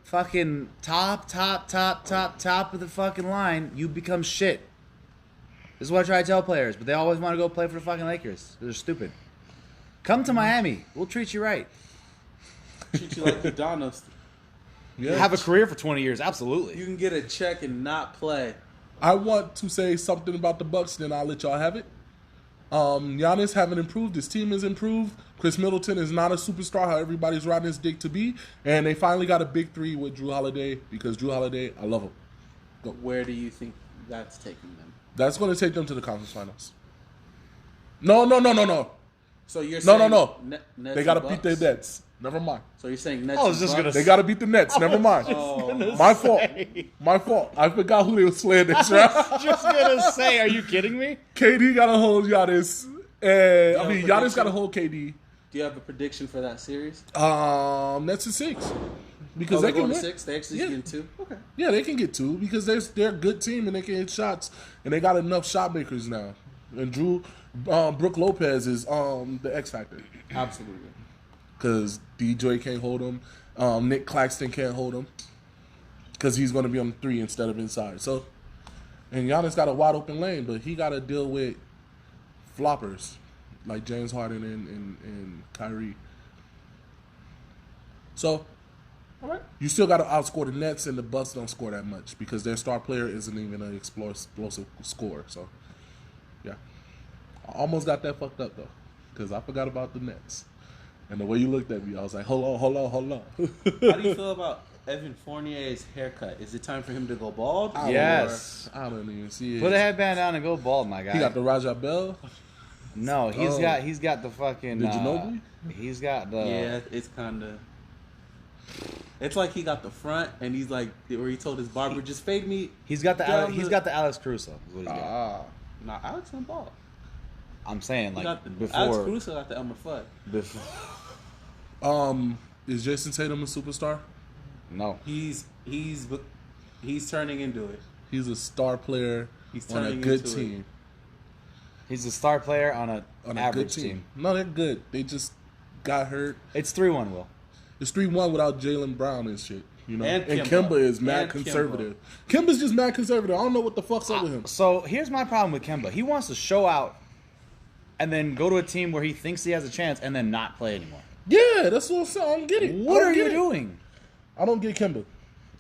fucking top of the fucking line, you become shit. This is what I try to tell players, but they always want to go play for the fucking Lakers. They're stupid. Come to Miami. We'll treat you right. Treat you like Udonis. Yeah. Have a career for 20 years, absolutely. You can get a check and not play. I want to say something about the Bucks, then I'll let y'all have it. Giannis haven't improved. His team has improved. Chris Middleton is not a superstar, how everybody's riding his dick to be. And they finally got a big 3 with Drew Holiday because Drew Holiday, I love him. Go. Where do you think that's taking them? That's going to take them to the conference finals. No. So you're No, saying no. Nets They got to and beat the Bucks? Nets. Never mind. So you're saying Nets I was and just Bucks? gonna They got to beat the Nets. Never mind. My fault. My fault. I forgot who they were slaying this round. Just gonna say, are you kidding me? KD got to hold Giannis. And, have a Giannis prediction? got to hold KD. Do you have a prediction for that series? Nets is 6. Because They're they can going win. to 6? They actually Yeah. get 2? Okay. Yeah, they can get 2 because they're a good team and they can hit shots and they got enough shot makers now. And Brook Lopez is the X factor Absolutely. because DJ can't hold him. Nick Claxton can't hold him because he's going to be on 3 instead of inside. So, and Giannis got a wide open lane, but he got to deal with floppers like James Harden and Kyrie. So, all right. You still got to outscore the Nets, and the Bucks don't score that much because their star player isn't even an explosive scorer. So, yeah. I almost got that fucked up, though, because I forgot about the Nets. And the way you looked at me, I was like, hold on. How do you feel about Evan Fournier's haircut? Is it time for him to go bald? Yes. I don't even see it. Put a headband down and go bald, my guy. He got the Raja Bell. No, he's got the fucking. The Ginobili? He's got the. Yeah, it's kind of. It's like he got the front, and he's like, where he told his barber, just fade me. He's got the. down He's got the Alex Caruso. Is what he's got. Nah, Alex went bald. I'm saying He like got the, before. Alex Caruso got the Elmer Fudd. Is Jason Tatum a superstar? No. He's turning into it. He's a star player He's on a turning good into team. He's a star player on On a average good team. No, they're good. They just got hurt. It's 3-1, Will. It's 3-1 without Jaylen Brown and shit. You know, And and Kemba. Kemba is mad And conservative. Kemba's just mad conservative. I don't know what the fuck's up with him. So here's my problem with Kemba. He wants to show out and then go to a team where he thinks he has a chance and then not play anymore. Yeah, that's what I'm saying. I don't get it. What are you doing? I don't get Kemba.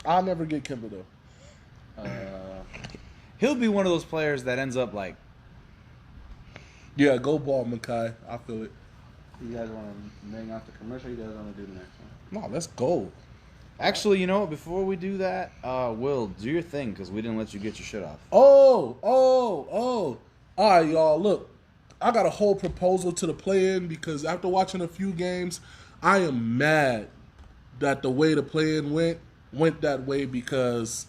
I'll never get Kemba though. He'll be one of those players that ends up like. Yeah, go ball, Makai. I feel it. You guys want to bang out the commercial? You guys want to do the next one? No, let's go. Actually, you know what? Before we do that, Will, do your thing because we didn't let you get your shit off. Oh. All right, y'all. Look, I got a whole proposal to the play-in because after watching a few games, I am mad that the way the play-in went that way because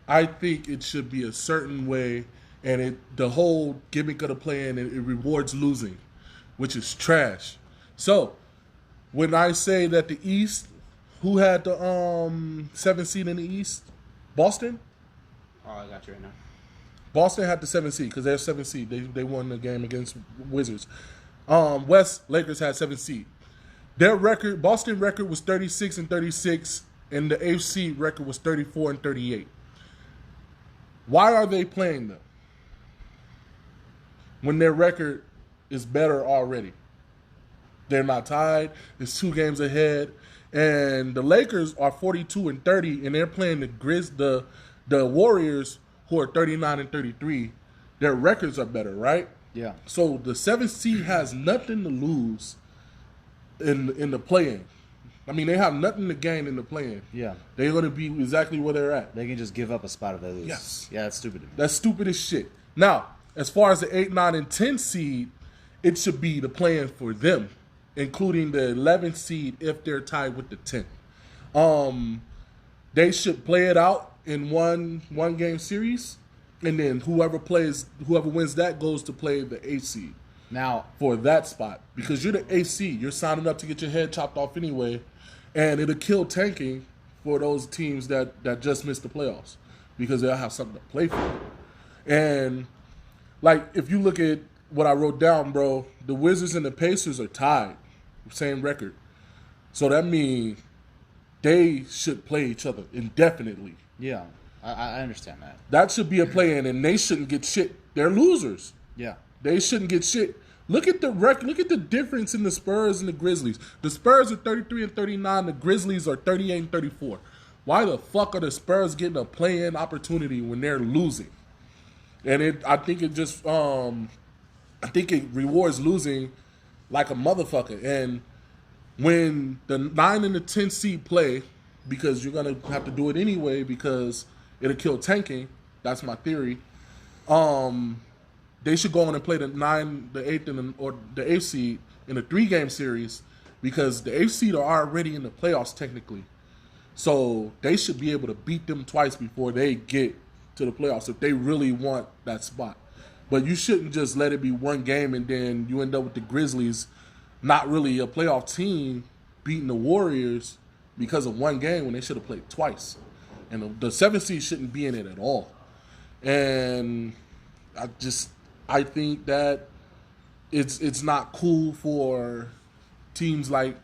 I think it should be a certain way, and the whole gimmick of the play-in, it rewards losing, which is trash. So, when I say that the East, who had the 7th seed in the East? Boston? Oh, I got you right now. Boston had the 7th seed because they're 7th seed. They won the game against Wizards. West Lakers had 7th seed. Their record, Boston record was 36-36, and the AFC record was 34-38. Why are they playing them when their record is better already? They're not tied. It's 2 games ahead, and the Lakers are 42-30, and they're playing the Warriors, who are 39-33. Their records are better, right? Yeah. So the 7th seed has nothing to lose in the play-in. I mean, they have nothing to gain in the play-in. Yeah. They're going to be exactly where they're at. They can just give up a spot if they lose. Yes. Yeah, that's stupid. That's stupid as shit. Now, as far as the 8, 9, and 10 seed, it should be the play-in for them, including the 11th seed if they're tied with the 10th. They should play it out in one game series, and then whoever wins that goes to play the 8th seed. Now, For that spot, because you're the 8th seed, you're signing up to get your head chopped off anyway, and it'll kill tanking for those teams that just missed the playoffs because they'll have something to play for. And like if you look at what I wrote down, bro, the Wizards and the Pacers are tied, same record. So that means they should play each other indefinitely. yeah, I understand that. That should be a play-in, and they shouldn't get shit. They're losers. Yeah. They shouldn't get shit. Look at the Look at the difference in the Spurs and the Grizzlies. The Spurs are 33-39. The Grizzlies are 38-34. Why the fuck are the Spurs getting a play-in opportunity when they're losing? And I think it rewards losing like a motherfucker. And when the 9 and the 10 seed play, because you're gonna have to do it anyway because it'll kill tanking. That's my theory. They should go on and play the 9, the 8th, or the 8th seed in a 3-game series because the 8th seed are already in the playoffs technically. So they should be able to beat them twice before they get to the playoffs if they really want that spot. But you shouldn't just let it be one game and then you end up with the Grizzlies, not really a playoff team, beating the Warriors because of one game when they should have played twice. And the 7th seed shouldn't be in it at all. And I think that it's not cool for teams like,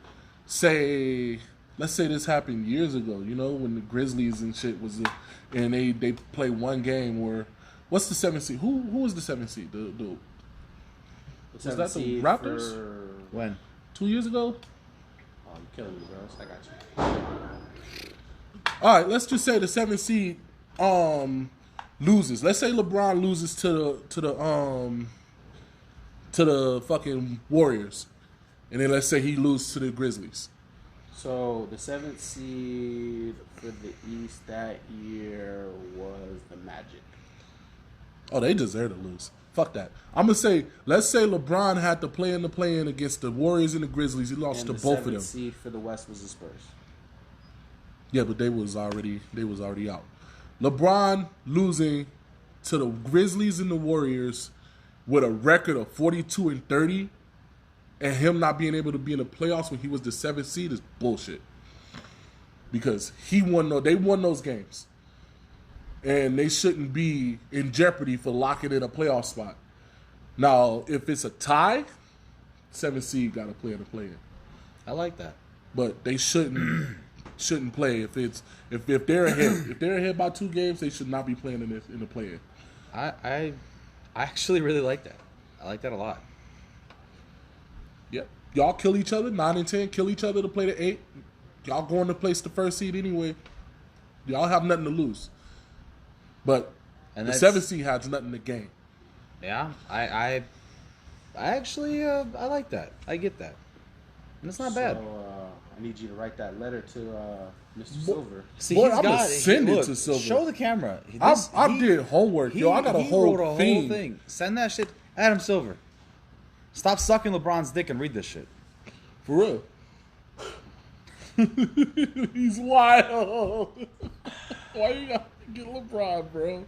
let's say this happened years ago, when the Grizzlies and shit and they play one game where, what's the 7th seed? Who was the 7th seed? Was that the Raptors? When? 2 years ago? Oh, you're killing me, bro. I got you. All right, let's just say the 7th seed loses. Let's say LeBron loses to the fucking Warriors, and then let's say he loses to the Grizzlies. So the 7th seed for the East that year was the Magic. Oh, they deserve to lose. Fuck that. I'm gonna say, let's say LeBron had to play in the play-in against the Warriors and the Grizzlies. He lost to both of them. The 7th seed for the West was the Spurs. Yeah, but they was already out. LeBron losing to the Grizzlies and the Warriors with a record of 42-30, and him not being able to be in the playoffs when he was the 7th seed is bullshit. Because they won those games, and they shouldn't be in jeopardy for locking in a playoff spot. Now, if it's a tie, 7th seed got to play in the play-in. I like that. But they shouldn't play if they're ahead. If they're ahead by 2 games, they should not be playing in the play-in. I actually really like that. I like that a lot. Yep. Y'all kill each other, 9 and 10, kill each other to play the 8. Y'all going to place the 1st seed anyway. Y'all have nothing to lose. But the 7th seed has nothing to gain. Yeah, I actually I like that. I get that. And it's not bad. So I need you to write that letter to Mr. Silver. See, Boy, he's I'm got gonna send it to Silver. Show the camera. I did homework, yo. I got a whole wrote thing. Send that shit. Adam Silver. Stop sucking LeBron's dick and read this shit. For real. He's wild. Why you gotta get LeBron, bro?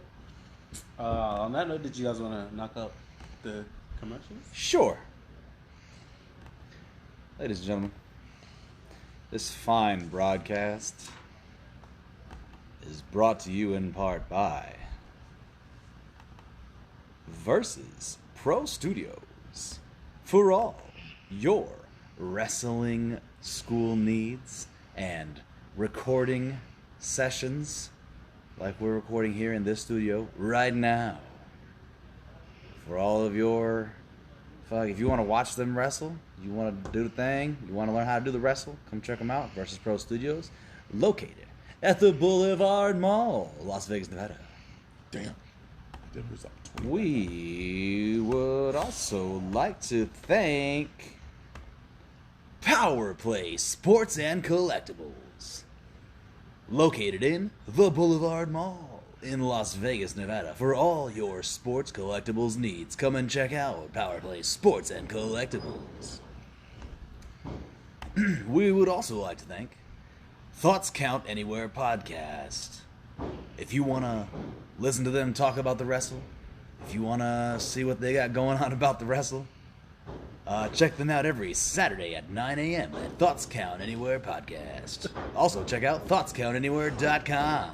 On that note, did you guys want to knock out the commercials? Sure. Ladies and gentlemen, this fine broadcast is brought to you in part by versus Pro Studios. For all your wrestling school needs and recording sessions like we're recording here in this studio right now. For all of your if you want to watch them wrestle, you want to do the thing, you want to learn how to do the wrestle, come check them out. Versus Pro Studios, located at the Boulevard Mall, Las Vegas, Nevada. Damn. Denver's up 20. We would also like to thank Power Play Sports and Collectibles, located in the Boulevard Mall in Las Vegas, Nevada. For all your sports collectibles needs, come and check out Power Play Sports and Collectibles. We would also like to thank Thoughts Count Anywhere podcast. If you want to listen to them talk about the wrestle, if you want to see what they got going on about the wrestle, check them out every Saturday at 9 a.m. at Thoughts Count Anywhere podcast. Also, check out thoughtscountanywhere.com.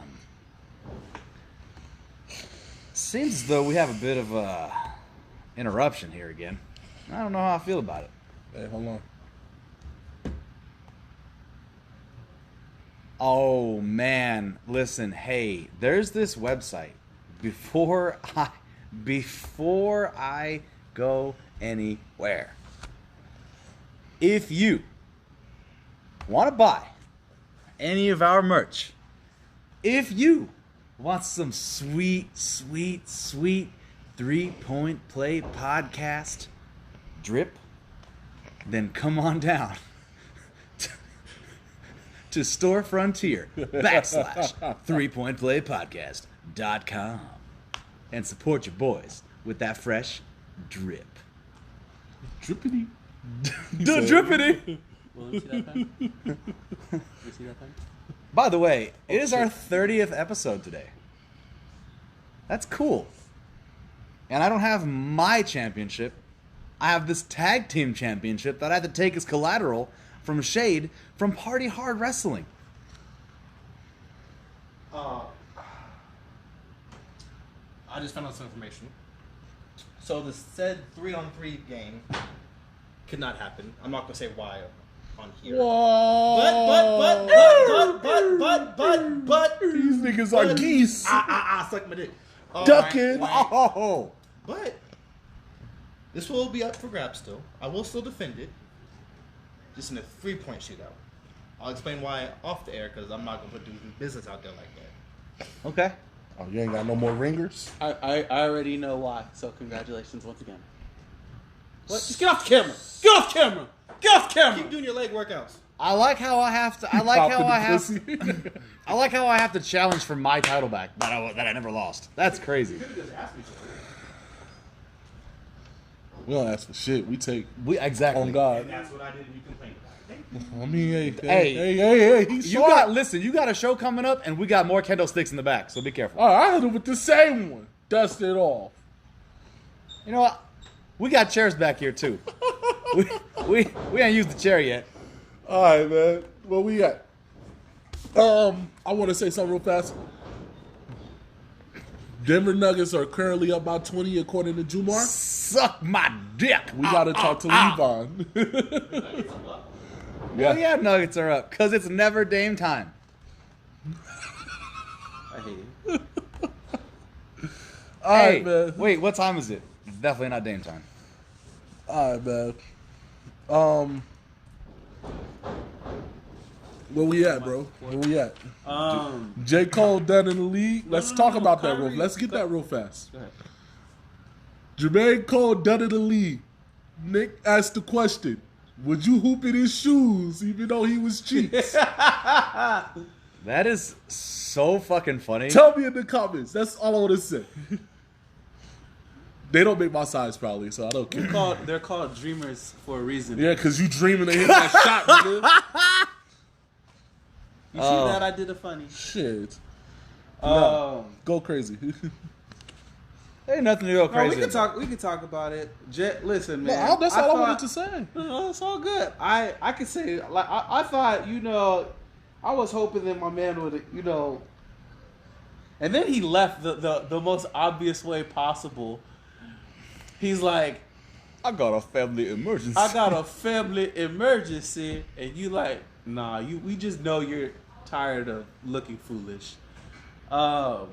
Seems as though we have a bit of a interruption here again. I don't know how I feel about it. Hey, hold on. Oh man, listen, hey, there's this website. Before I go anywhere, if you want to buy any of our merch, if you want some sweet 3-point play podcast drip, then come on down to Store Frontier / 3-point play podcast.com and support your boys with that fresh drip. Drippity. The drippity. Will we see that thing? Will we see that thing? By the way, it is our 30th episode today. That's cool. And I don't have my championship. I have this tag team championship that I had to take as collateral from Shade from Party Hard Wrestling. I just found out some information. So the said 3-on-3 game could not happen. I'm not gonna say why on here. Whoa. But These niggas are geese. suck my dick. Ducking. Oh! But this will be up for grabs still. I will still defend it. Just in a 3-point shootout. I'll explain why off the air because I'm not gonna put the business out there like that. Okay. Oh, you ain't got no more ringers? I already know why. So congratulations once again. What? Just get off the camera. Get off camera. Get off camera. Keep doing your leg workouts. I like how I have to. I like how I have to challenge for my title back that I never lost. That's crazy. We don't ask for shit. We take Exactly. on God. And that's what I did and you complained about it. I mean, Hey. hey. He's You got a show coming up, and we got more kendo sticks in the back, so be careful. All right, I hit it with the same one. Dust it off. You know what? We got chairs back here too. we ain't used the chair yet. All right, man. Where we at? I want to say something real fast. Denver Nuggets are currently up by 20 according to Jumar. Suck my dick. We got to talk to Levon. Yeah, Nuggets are up because it's never Dame time. I hate you. All right, man. Wait, what time is it? It's definitely not Dame time. All right, man. Where we at, bro? Where we at? J. Cole done in the league. Let's talk about that real. Let's get that real fast. Go ahead. Jermaine Cole done in the league. Nick asked the question: would you hoop in his shoes even though he was cheats? That is so fucking funny. Tell me in the comments. That's all I want to say. They don't make my size probably, so I don't care. They're called dreamers for a reason. Yeah, because you dreaming of hitting that shot, nigga. You see that? I did a funny. Shit. No, go crazy. Ain't nothing to go No, crazy. we can talk about it. Listen, man. No, that's all I wanted to say. No, it's all good. I could say like I thought, I was hoping that my man would, and then he left the most obvious way possible He's like, I got a family emergency. I got a family emergency, and you like, nah, we just know you're tired of looking foolish. But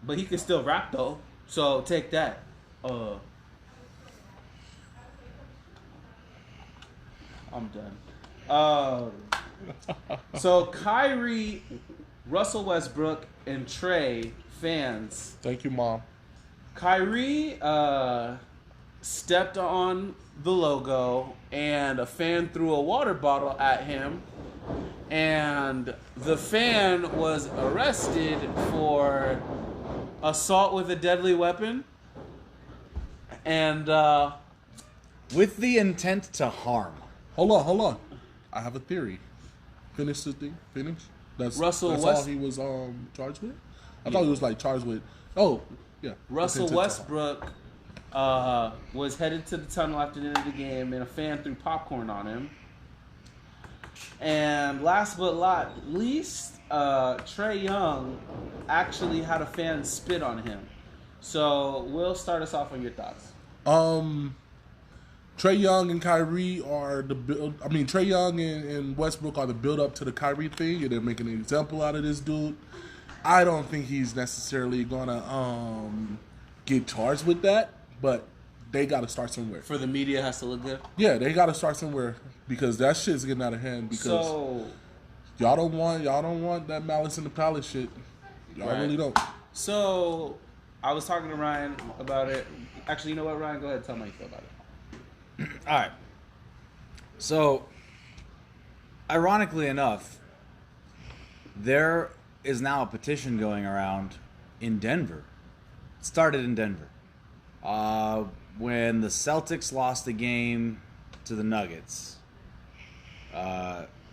he can still rap though, so take that. I'm done. So Kyrie, Russell Westbrook, and Trey fans. Thank you, Mom. Kyrie stepped on the logo, and a fan threw a water bottle at him, and the fan was arrested for assault with a deadly weapon, and with the intent to harm. Hold on. I have a theory. Finish the thing. Finish. That's all he was charged with. I thought he was like charged with. Oh, yeah. Russell Westbrook was headed to the tunnel after the end of the game, and a fan threw popcorn on him. And last but not least, Trae Young actually had a fan spit on him. So we'll start us off on your thoughts. Trae Young and Kyrie are the build. I mean, Trae Young and Westbrook are the build up to the Kyrie thing, and they're making an example out of this dude. I don't think he's necessarily gonna get charged with that, but they got to start somewhere. For the media has to look good. Yeah, they got to start somewhere because that shit's getting out of hand. Because y'all don't want that malice in the palace shit. Y'all really don't. So I was talking to Ryan about it. Actually, you know what, Ryan? Go ahead and tell me how you feel about it. All right. So, ironically enough, there is now a petition going around in Denver. It started in Denver. When the Celtics lost the game to the Nuggets,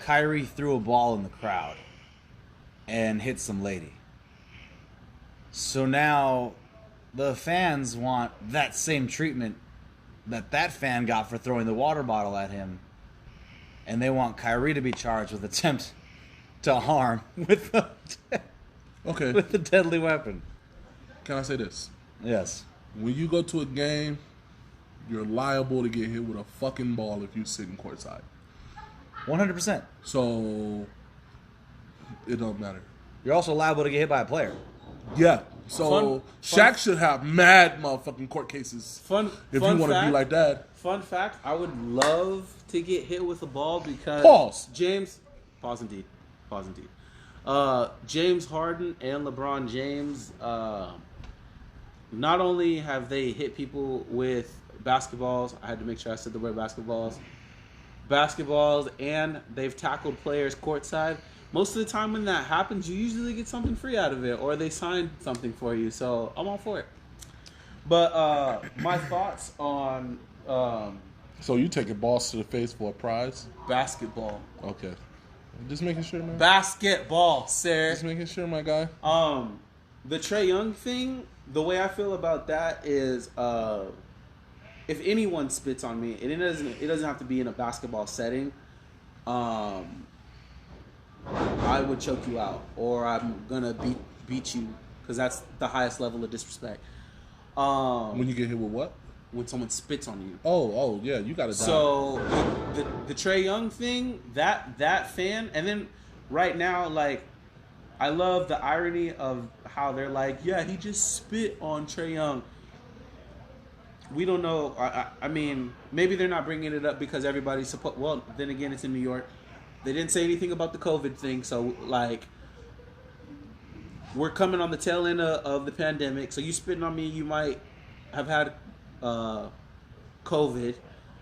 Kyrie threw a ball in the crowd and hit some lady. So now the fans want that same treatment that fan got for throwing the water bottle at him, and they want Kyrie to be charged with attempt to harm with the deadly weapon. Can I say this? Yes. When you go to a game, you're liable to get hit with a fucking ball if you sit in courtside. 100%. So it don't matter. You're also liable to get hit by a player. Yeah. So Shaq should have mad motherfucking court cases. If you want to be like that. Fun fact: I would love to get hit with a ball because Pause, indeed. James Harden and LeBron James. Not only have they hit people with basketballs, I had to make sure I said the word basketballs, and they've tackled players courtside. Most of the time when that happens, you usually get something free out of it, or they sign something for you. So I'm all for it. But my thoughts on so you taking balls to the face for a prize? Basketball. Okay. Just making sure, man. Basketball, sir. Just making sure, my guy. The Trae Young thing, the way I feel about that is if anyone spits on me, and it doesn't have to be in a basketball setting, I would choke you out, or I'm gonna beat you, because that's the highest level of disrespect. When you get hit with what? When someone spits on you. Oh, yeah, you gotta die. So the Trae Young thing, that fan, and then right now, like, I love the irony of how they're like, yeah, he just spit on Trae Young. We don't know. I mean, maybe they're not bringing it up because everybody's supposed. Well, then again, it's in New York. They didn't say anything about the COVID thing, so like, we're coming on the tail end of the pandemic. So you spitting on me, you might have had COVID.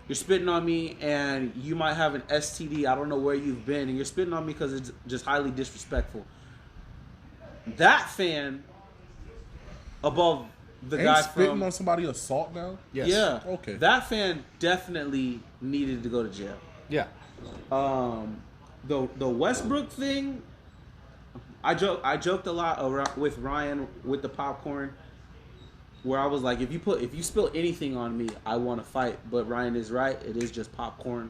You're spitting on me, and you might have an STD. I don't know where you've been, and you're spitting on me because it's just highly disrespectful. That fan above the guy spitting on somebody assault now? Yes. Yeah. Okay. That fan definitely needed to go to jail. Yeah. The Westbrook thing, I joked a lot around with Ryan with the popcorn, where I was like, if you spill anything on me, I want to fight. But Ryan is right; it is just popcorn.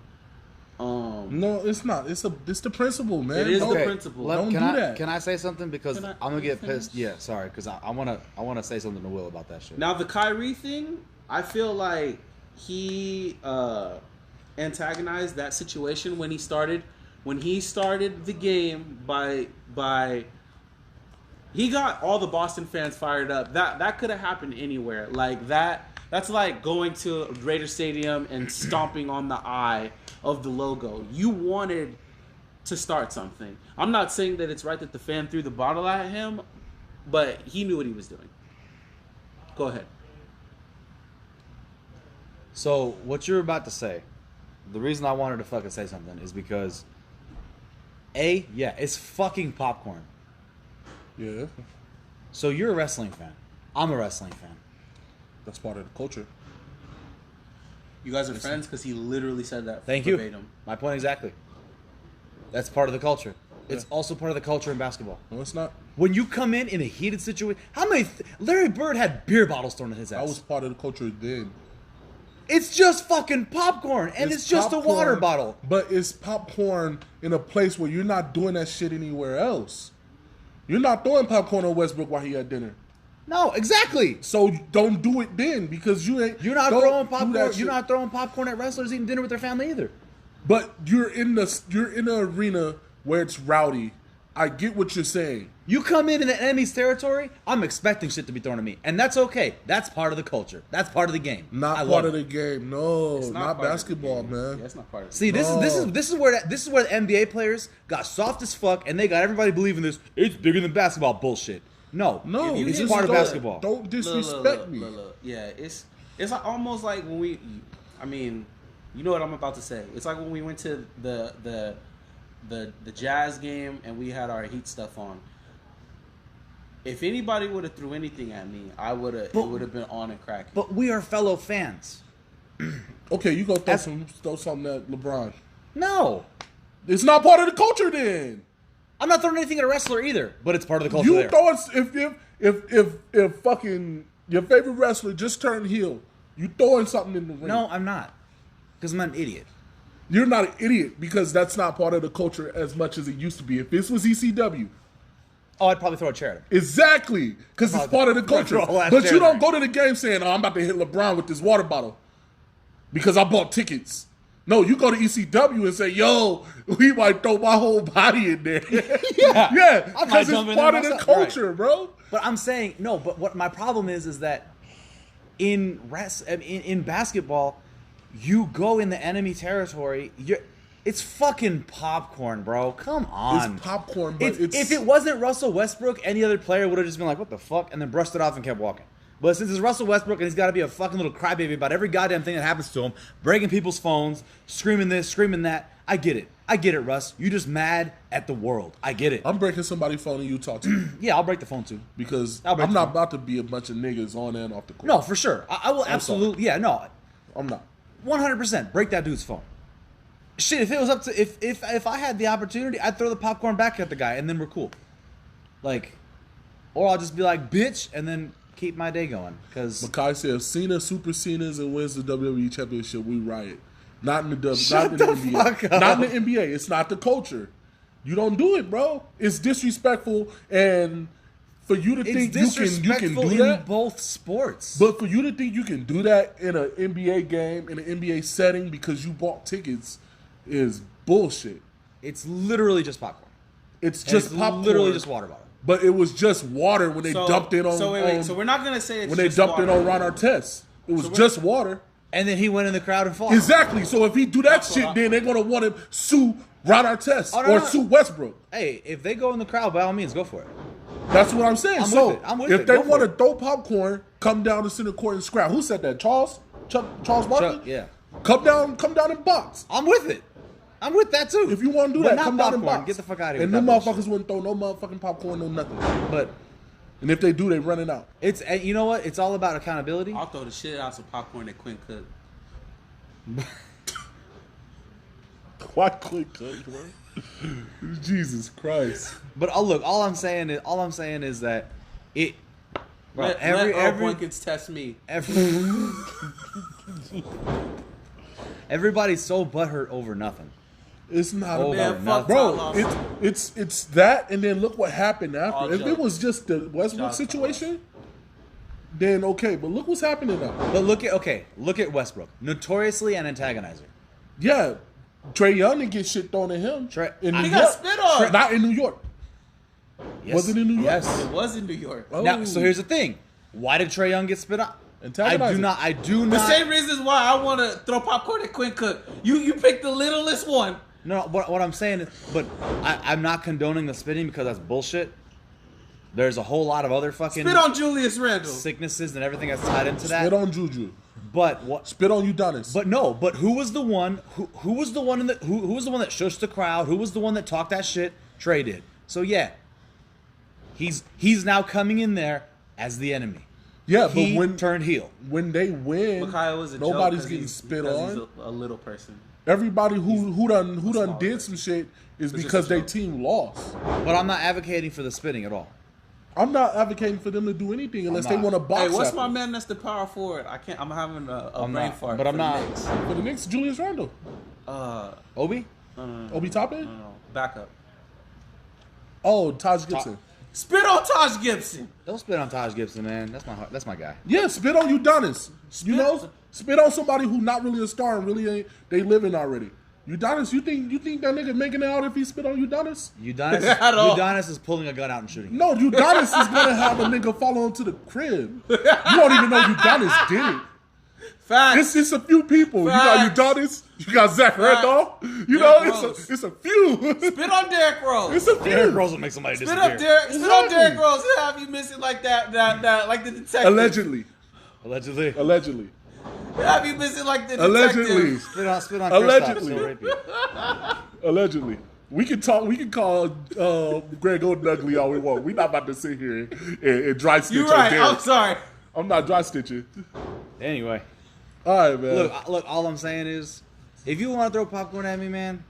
No, it's not. It's the principle, man. It is the principle. Don't do that. Can I say something? Because I'm gonna get finish? pissed. Yeah, sorry. Because I wanna say something to Will about that shit. Now the Kyrie thing, I feel like he antagonized that situation when he started the game by he got all the Boston fans fired up. That could have happened anywhere. Like that's like going to Raider Stadium and stomping on the eye of the logo. You wanted to start something. I'm not saying that it's right that the fan threw the bottle at him, but he knew what he was doing. Go ahead. So what you're about to say, the reason I wanted to fucking say something is because it's fucking popcorn. Yeah. So you're a wrestling fan. I'm a wrestling fan. That's part of the culture. You guys are friends because he literally said that. Thank verbatim. you. My point exactly. That's part of the culture. It's also part of the culture in basketball. No, it's not. When you come in a heated situation, how many? Larry Bird had beer bottles thrown at his ass. That was part of the culture then. It's just fucking popcorn, and it's just popcorn, a water bottle. But it's popcorn in a place where you're not doing that shit anywhere else. You're not throwing popcorn on Westbrook while he had dinner. No, exactly. So don't do it then because you ain't. You're not throwing popcorn. You're not throwing popcorn at wrestlers eating dinner with their family either. But you're in the arena where it's rowdy. I get what you're saying. You come in the enemy's territory, I'm expecting shit to be thrown at me, and that's okay. That's part of the culture. That's part of the game. Not part of the game. No, It's not basketball, man. Yeah, it's not part of it. See, this is where the NBA players got soft as fuck, and they got everybody believing this. It's bigger than basketball bullshit. No, It's it's part of basketball. Don't disrespect me. Look. Yeah, it's almost like when we. I mean, you know what I'm about to say. It's like when we went to the Jazz game and we had our Heat stuff on. If anybody would have threw anything at me, it would have been on and cracking. But we are fellow fans. Okay, you go throw something at LeBron. No, It's not part of the culture then. I'm not throwing anything at a wrestler either, but it's part of the culture. You throwing if fucking your favorite wrestler just turned heel, you throwing something in the ring. No, I'm not, because I'm not an idiot. You're not an idiot because that's not part of the culture as much as it used to be. If this was ECW, I'd probably throw a chair at him. exactly, because it's part of the culture. But you don't go to the game saying, "Oh, I'm about to hit LeBron with this water bottle because I bought tickets." No, you go to ECW and say, "Yo, we might throw my whole body in there." yeah, because it's part of the culture, right, bro. But I'm saying no. But what my problem is that in basketball, you go in the enemy territory. It's fucking popcorn, bro. Come on. It's popcorn, but if it wasn't Russell Westbrook, any other player would have just been like, "What the fuck," and then brushed it off and kept walking. But since it's Russell Westbrook and he's got to be a fucking little crybaby about every goddamn thing that happens to him, breaking people's phones, screaming this, screaming that, I get it, Russ. You just mad at the world. I get it. I'm breaking somebody's phone and you talk to me. Yeah, I'll break the phone too. Because I'm not about to be a bunch of niggas on and off the court. No, for sure. I will absolutely. Yeah, no. I'm not. 100% break that dude's phone. Shit, if it was up to if I had the opportunity, I'd throw the popcorn back at the guy and then we're cool. Like, or I'll just be like, bitch, and then keep my day going. Because Makai said, if Cena super Cena's and wins the WWE Championship, we riot. Not in the Shut not in the the NBA. fuck up. Not in the NBA. It's not the culture. You don't do it, bro. It's disrespectful, and for you to think you can do that in both sports. But for you to think you can do that in an NBA game, in an NBA setting, because you bought tickets, is bullshit. It's literally just popcorn. It's just popcorn. Literally just water bottle. But it was just water when they dumped it on. So wait. So we're not gonna say it's when they just dumped water. it on Ron Artest. It was just water. And then he went in the crowd and fought. Exactly. So if he do that shit, then they're gonna want to sue Ron Artest or sue Westbrook. Hey, if they go in the crowd, by all means, go for it. That's what I'm saying. I'm with if it. they Go want for to throw popcorn, come down to center court and scrap. Who said that? Charles Barkley? Chuck, yeah. Come down and box. I'm with it. I'm with that too. If you want to do But that, not come down and popcorn. box. Get the fuck out of here. And with them that motherfuckers bullshit. wouldn't throw no motherfucking popcorn, no nothing. But And if they do, they run it out. it's, and you know what? It's all about accountability. I'll throw the shit out some popcorn that Quinn cooked. Why quick cut, bro? Jesus Christ. But look, all I'm saying is that it. Bro, Let Earl Boykins test me. Everybody's so butthurt over nothing. It's not Over Man, nothing. fuck bro. Tyler. It's that, and then look what happened after. All If it jokes. was just the Westbrook Shots situation, then okay. But look what's happening now. But look at Westbrook, notoriously an antagonizer. Yeah, Trae Young didn't get shit thrown at him. He got spit on. Not in New York. Yes. Was it in New York? Yes. It was in New York. Oh. Now, so here's the thing: why did Trae Young get spit on? Antagonizer. I do The not. same reasons why I want to throw popcorn at Quinn Cook. You picked the littlest one. No, what I'm saying is, but I'm not condoning the spitting because that's bullshit. There's a whole lot of other fucking Spit on Julius Randle. sicknesses and everything that's tied into that. Spit on Juju. But what? Spit on Udonis. But who was the one? Who was the one who was the one that shushed the crowd? Who was the one that talked that shit? Trey did. So yeah, he's now coming in there as the enemy. Yeah, He but when turned heel. when they win, Mikhail was a nobody's joke getting spit because on. he's a little person. Everybody who done small did person. some shit is just because a their joke. team lost. But I'm not advocating for the spitting at all. I'm not advocating for them to do anything unless they not. want to box. Hey, what's after. my man that's the power forward? I can't. I'm having a I'm brain not, fart. but I'm for the not. Knicks. For the Knicks, Julius Randle, Obi? Obi Toppin. No, backup. Oh, Taj Gibson. Spit on Taj Gibson. Don't spit on Taj Gibson, man. That's my guy. Yeah, spit on Udonis. You know, spit on somebody who not really a star and really ain't. They living already. Udonis, you think that nigga making it out if he spit on Udonis? Udonis is pulling a gun out and shooting. No, Udonis is gonna have a nigga follow him to the crib. You don't even know Udonis did it. Facts. It's a few people. Facts. You got Udonis. You got Zach Randolph. You Derrick know, Rose. it's a few. Spit on Derrick Rose. It's a Derrick few. Rose will make somebody Spit disappear. up Derrick. Spit on Exactly. Derrick Rose. He'll have you missing like that like the detective. Allegedly. Allegedly. He'll have you missing like the Allegedly. detective. Spit on Kristaps, Allegedly. he'll rape you. Allegedly. We can call Greg Oden ugly all we want. We're not about to sit here and dry stitch You're on right. Derrick. I'm sorry. I'm not dry stitching. Anyway, All right, man. look. All I'm saying is, if you want to throw popcorn at me, man,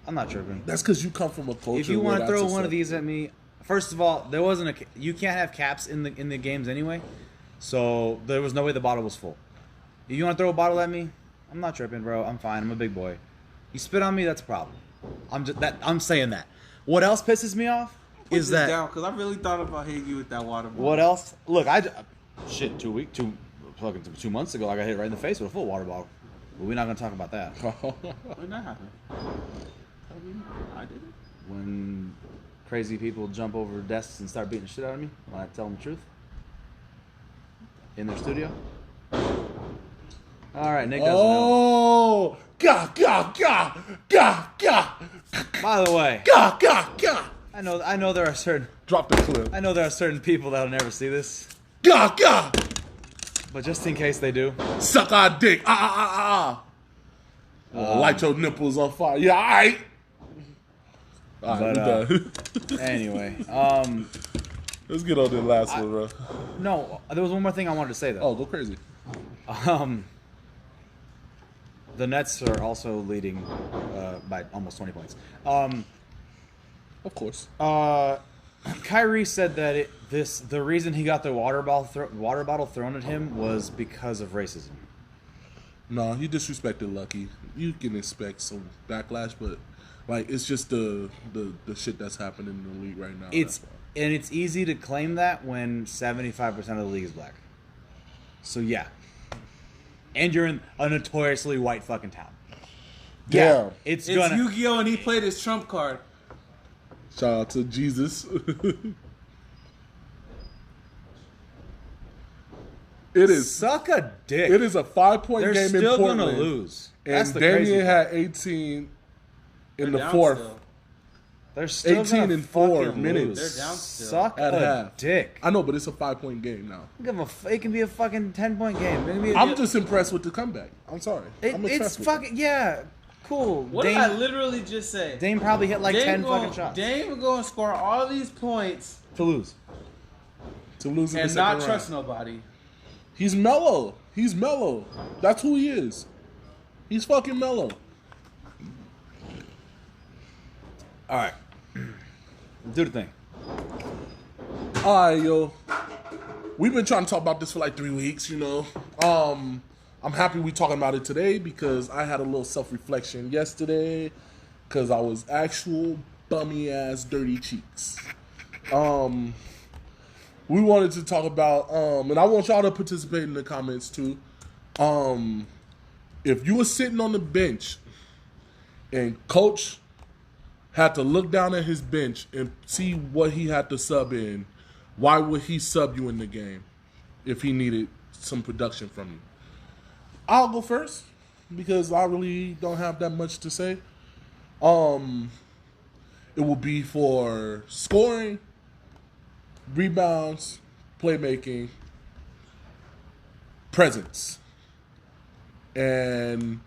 I'm not tripping. That's because you come from a culture. If you want to throw one of these at me, first of all, there wasn't you can't have caps in the games anyway, so there was no way the bottle was full. If you want to throw a bottle at me, I'm not tripping, bro. I'm fine. I'm a big boy. You spit on me, that's a problem. I'm saying that. What else pisses me off is that because I really thought about hitting you with that water bottle. what else? Look, 2 months ago, I got hit right in the face with a full water bottle. But we're not gonna talk about that. When that happened? I did it. When crazy people jump over desks and start beating the shit out of me when I tell them the truth in their studio. All right, Nick doesn't know. Oh, gah. By the way, Gah. I know there are certain Drop the clip. people that'll never see this, Gah. but just in case they do, Suck our dick. Light your nipples on fire. Yeah, all right. All right, But, we done. anyway, Let's get on the last one, bro. no, there was one more thing I wanted to say though. Oh, go crazy. The Nets are also leading by almost 20 points. Of course. Kyrie said that the reason he got the water bottle thrown at him was because of racism. No, you disrespected Lucky. You can expect some backlash, but like it's just the shit that's happening in the league right now. It's easy to claim that when 75% of the league is black. So yeah. And you're in a notoriously white fucking town. Damn. Yeah, it's It's gonna. Yu-Gi-Oh! And he played his trump card. Shout out to Jesus. It is. Suck a dick. It is a 5-point They're game in still Portland. gonna lose. That's And the crazy Damian part. had 18 in They're the down fourth. still. They're still 18 gonna in 4 fucking minutes. lose. They're down still. Suck At a half. dick. I know, but it's a 5-point game now. It can be a fucking 10-point game. It can be I'm just impressed with the comeback. I'm sorry. I'm it's impressed with fucking yeah, cool. What did I literally just say? Dame probably hit like 10 fucking shots Dame will go and score all these points to lose. it. To lose in and the not second trust round. nobody. He's mellow. He's mellow. That's who he is. He's fucking mellow. All right, do the thing. All right, yo. We've been trying to talk about this for like 3 weeks, you know. I'm happy we talking about it today because I had a little self-reflection yesterday because I was actual bummy ass dirty cheeks. we wanted to talk about, and I want y'all to participate in the comments too. If you were sitting on the bench and coach had to look down at his bench and see what he had to sub in, why would he sub you in the game if he needed some production from you? I'll go first because I really don't have that much to say. It will be for scoring, rebounds, playmaking, presence. And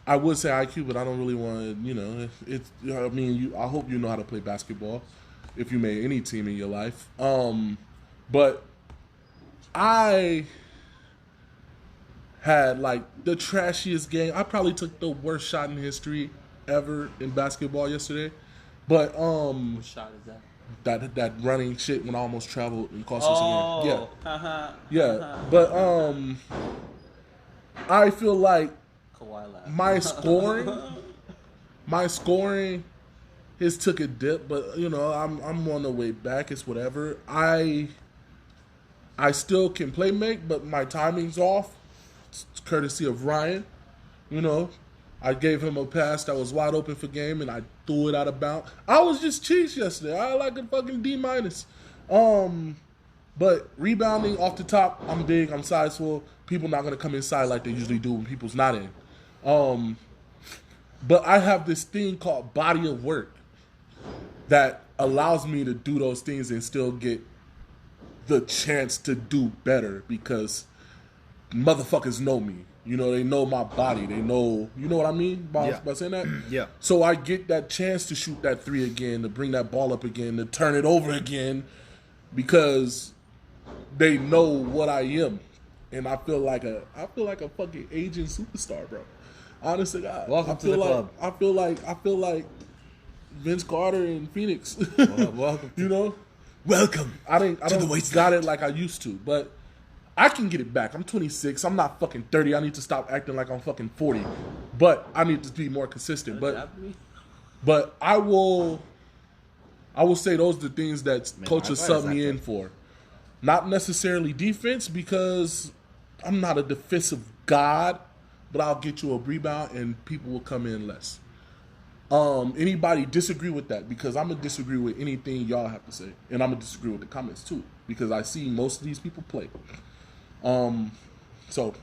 I would say IQ, but I don't really want to, I hope you know how to play basketball if you made any team in your life. But I had like the trashiest game. I probably took the worst shot in history ever in basketball yesterday. But What shot is that? that running shit when I almost traveled and cost us a game. Yeah. Yeah. But I feel like Kawhi laughed. my scoring has took a dip, but I'm on the way back. It's whatever. I still can play make, but my timing's off. It's courtesy of Ryan. I gave him a pass that was wide open for game, and I threw it out of bounds. I was just cheese yesterday. I like a fucking D-. But rebounding off the top, I'm big. I'm sizable. People not gonna come inside like they usually do when people's not in. But I have this thing called body of work that allows me to do those things and still get the chance to do better because motherfuckers know me. They know my body. They know, what I mean by saying that? Yeah. So I get that chance to shoot that three again, to bring that ball up again, to turn it over again because they know what I am. And I feel like a fucking aging superstar, bro. Honest to God. Welcome to the club. I feel like Vince Carter in Phoenix. Welcome. Welcome. I don't got it like I used to, but I can get it back. I'm 26. I'm not fucking 30. I need to stop acting like I'm fucking 40. But I need to be more consistent. But I will say those are the things that coaches sub me in for. Not necessarily defense because I'm not a defensive god, but I'll get you a rebound and people will come in less. Anybody disagree with that? Because I'm going to disagree with anything y'all have to say. And I'm going to disagree with the comments too. Because I see most of these people play. So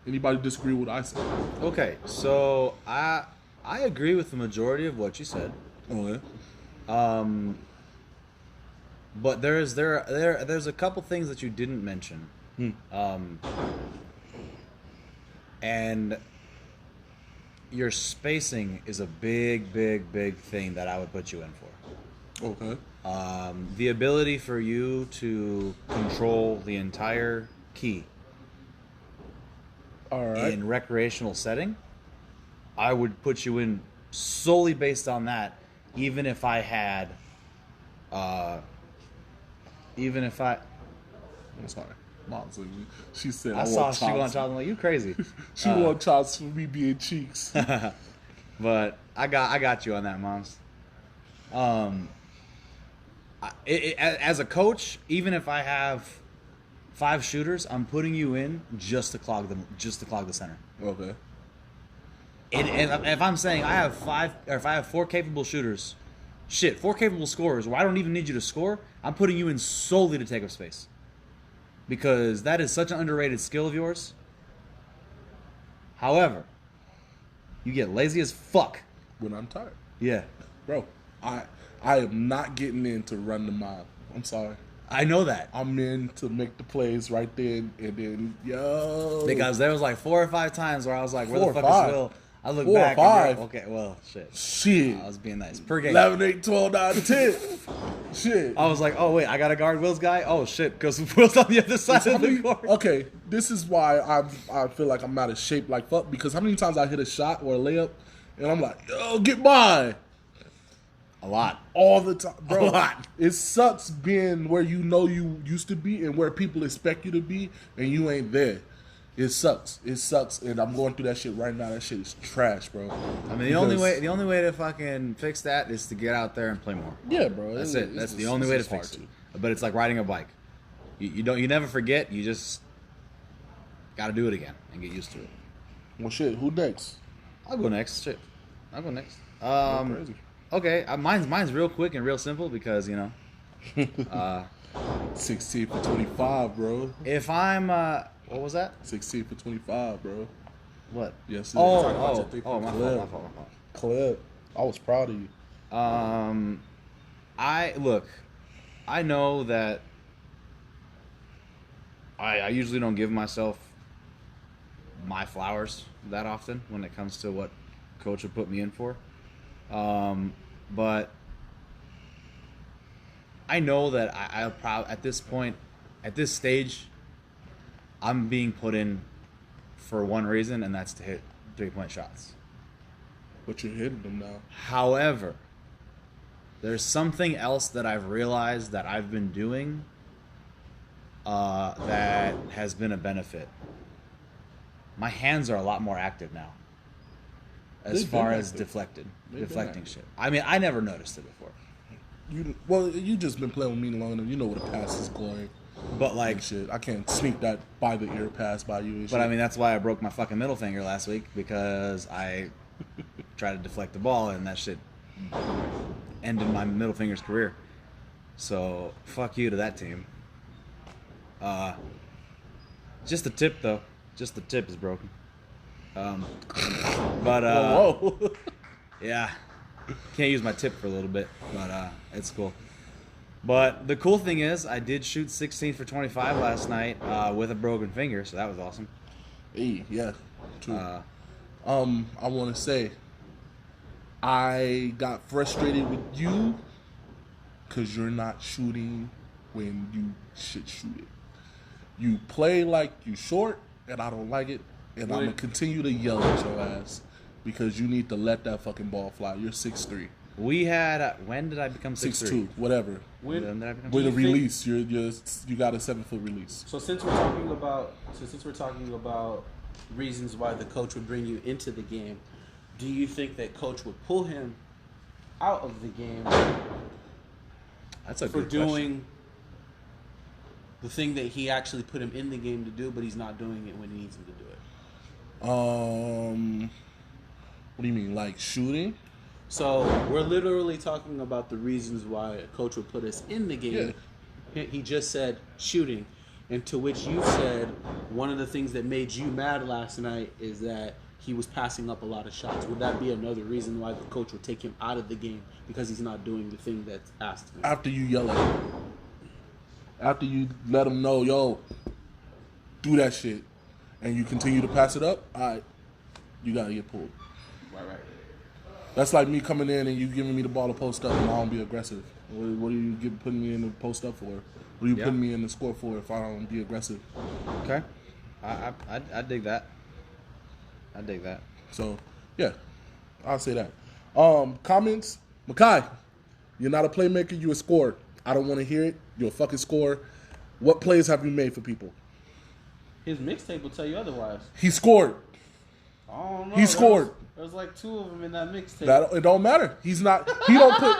anybody disagree with what I said? Okay, so I agree with the majority of what you said. Okay. But there's a couple things that you didn't mention. And your spacing is a big thing that I would put you in for. Okay. The ability for you to control the entire key All right. in recreational setting, I would put you in solely based on that, even if I had I'm sorry. Mom's like, she said, I saw she want chops. I'm like, you crazy. She want chops for me being cheeks. But I got you on that, moms. As a coach, even if I have 5 shooters, I'm putting you in just to clog the center. Okay. And if I'm saying I have 5, or if I have 4 capable shooters, 4 capable scorers, where I don't even need you to score, I'm putting you in solely to take up space. Because that is such an underrated skill of yours. However, you get lazy as fuck When I'm tired. Yeah. Bro, I am not getting in to run the mob. I'm sorry. I know that. I'm in to make the plays right then and then, yo. Because there was like 4 or 5 times where I was like, where 4 the or fuck 5. is Will? I look 4 or back 5. and okay, well, shit. Shit. I was being nice. Per game. 11, 8, 12, 9, 10. Shit. I was like, oh, wait, I got to guard Will's guy? Oh, shit, because Will's on the other side of the court. Okay, this is why I feel like I'm out of shape like fuck, because how many times I hit a shot or a layup and I'm like, yo, get mine. A lot. All the time. Bro, A lot. It sucks being where you know you used to be and where people expect you to be and you ain't there. It sucks. It sucks, and I'm going through that shit right now. That shit is trash, bro. I mean, the only way to fucking fix that is to get out there and play more. Yeah, bro. That's it. That's the only way to fix it. But it's like riding a bike. You never forget. You just got to do it again and get used to it. Well, shit. Who next? I'll go next. Shit. I'll go next. Crazy. Okay. Mine's real quick and real simple because 16 for 25, bro. if I'm what was that? 16 for 25, bro. What? Yes. Oh, Talking about your my three-point fault. clip. I was proud of you. I know that I usually don't give myself my flowers that often when it comes to what coach would put me in for. But I know that I'll probably at this stage, I'm being put in for one reason, and that's to hit 3-point shots. But you're hitting them now. However, there's something else that I've realized that I've been doing that has been a benefit. My hands are a lot more active now as far as deflecting shit. I mean, I never noticed it before. You just been playing with me long enough. You know what a pass is going. But like shit, I can't sneak that by the ear pass by you. And but shit. I mean, that's why I broke my fucking middle finger last week because I tried to deflect the ball and that shit ended my middle finger's career. So fuck you to that team. Just the tip though. Just the tip is broken. Whoa. Yeah. Can't use my tip for a little bit, but it's cool. But the cool thing is, I did shoot 16 for 25 last night with a broken finger, so that was awesome. Hey, yeah, true. I want to say, I got frustrated with you because you're not shooting when you should shoot it. You play like you short, and I don't like it, and I'm gonna continue to yell at your ass because you need to let that fucking ball fly. You're 6'3". We had when did I become 6'2"? Whatever. When did I become With a 6'3"? release, you got a 7-foot release. So since we're talking about reasons why the coach would bring you into the game, do you think that coach would pull him out of the game That's a for good doing the thing that he actually put him in the game to do, but he's not doing it when he needs him to do it? What do you mean, like shooting? So we're literally talking about the reasons why a coach would put us in the game. Yeah. He just said shooting, and to which you said one of the things that made you mad last night is that he was passing up a lot of shots. Would that be another reason why the coach would take him out of the game because he's not doing the thing that's asked of him? After you yell at him. After you let him know, yo, do that shit, and you continue to pass it up, all right, you gotta get pulled. Right. That's like me coming in and you giving me the ball to post up and I don't be aggressive. What are you putting me in the post up for? What are you putting me in the score for if I don't be aggressive? Okay. I dig that. I dig that. So, yeah, I'll say that. Comments? Makai, you're not a playmaker, you're a scorer. I don't want to hear it. You're a fucking scorer. What plays have you made for people? His mixtape will tell you otherwise. He scored. I don't know. He scored. There's like 2 of them in that mixtape. It don't matter. He don't put.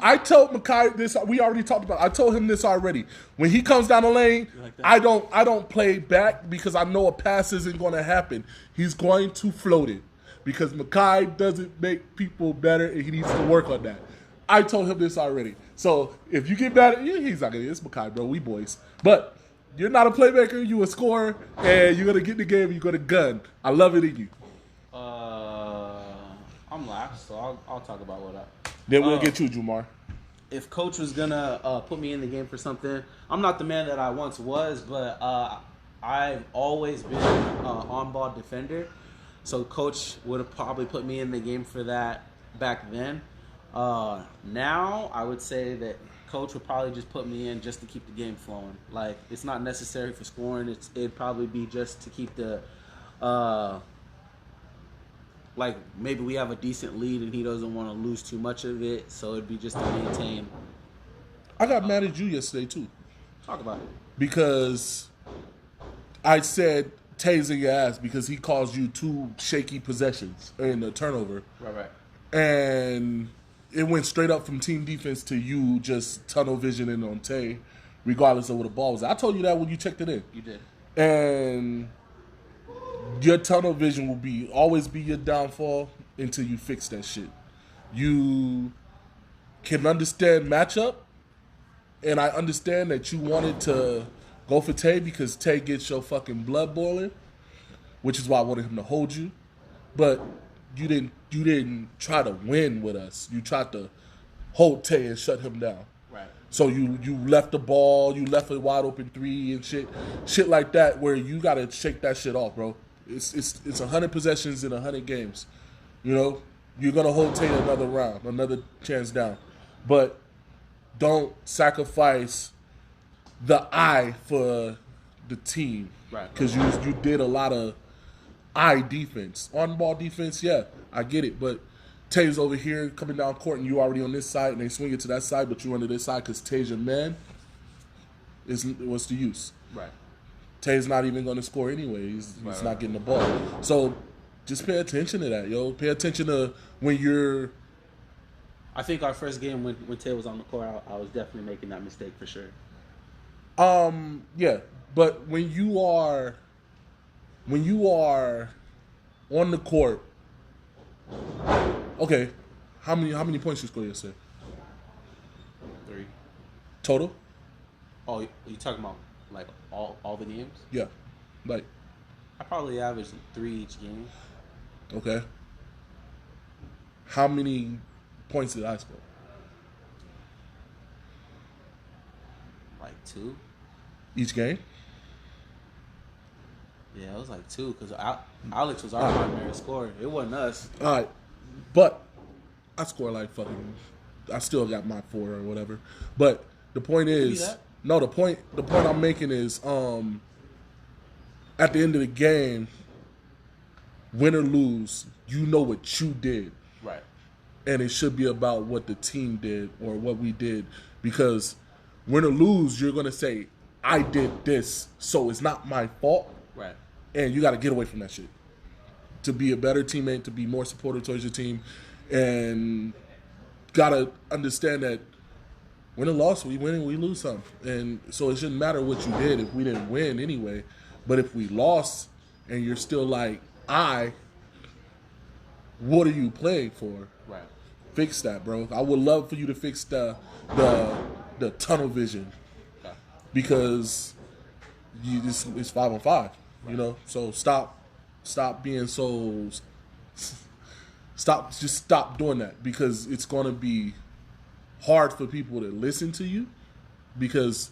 I told Makai this. We already talked about it. I told him this already. When he comes down the lane, like that? I don't play back because I know a pass isn't going to happen. He's going to float it because Makai doesn't make people better and he needs to work on that. I told him this already. So if you get mad at you, he's not gonna. It's Makai, bro. We boys. But you're not a playmaker. You a scorer, and you're gonna get in the game. And you're gonna gun. I love it in you. I'm last, so I'll talk about what I. Then we'll get you, Jumar. If coach was gonna put me in the game for something, I'm not the man that I once was, but I've always been an on-ball defender. So coach would have probably put me in the game for that back then. Now I would say that coach would probably just put me in just to keep the game flowing. Like, it's not necessary for scoring. It'd probably be just to keep the like maybe we have a decent lead and he doesn't want to lose too much of it, so it'd be just to maintain. I got mad at you yesterday too. Talk about it. Because I said tasing your ass because he caused you 2 shaky possessions in a turnover. Right. And it went straight up from team defense to you just tunnel visioning on Tay. regardless of where the ball was. I told you that when you checked it in. You did. And your tunnel vision will always be your downfall until you fix that shit. You can understand matchup, and I understand that you wanted to go for Tay because Tay gets your fucking blood boiling, which is why I wanted him to hold you. But you didn't try to win with us. You tried to hold Tay and shut him down. Right. So you left the ball, you left a wide open 3 and shit like that, where you gotta shake that shit off, bro. It's 100 possessions in 100 games. You know, you're gonna hold Tay another round, another chance down, but don't sacrifice the eye for the team, Right. Because you did a lot of eye defense, on ball defense. Yeah, I get it, but Tay's over here coming down court and you already on this side and they swing it to that side, but you under this side because Tay's your man. What's the use? Right. Tay's not even going to score anyway. He's not getting the ball. So just pay attention to that, yo. Pay attention to when you're. I think our first game when Tay was on the court, I was definitely making that mistake for sure. Yeah, but when you are on the court, okay, how many points you scored yesterday? 3 Total? Oh, you talking about like all the games? Yeah, like I probably averaged 3 each game. okay. How many points did I score? Like 2. Each game? Yeah, it was like 2 because Alex was our primary scorer. It wasn't us. All right, but I score like fucking. I still got my 4 or whatever. But the point is, that? no. The point I'm making is, at the end of the game, win or lose, you know what you did, Right. and it should be about what the team did or what we did. Because win or lose, you're gonna say, I did this, so it's not my fault. Right. And you got to get away from that shit. To be a better teammate, to be more supportive towards your team, and got to understand that win or loss, we win and we lose some. And so it shouldn't matter what you did if we didn't win anyway. But if we lost and you're still like, what are you playing for? Right. Fix that, bro. I would love for you to fix the tunnel vision. Okay. Because it's 5-on-5, you know. So stop being so. Stop doing that, because it's gonna be hard for people to listen to you. Because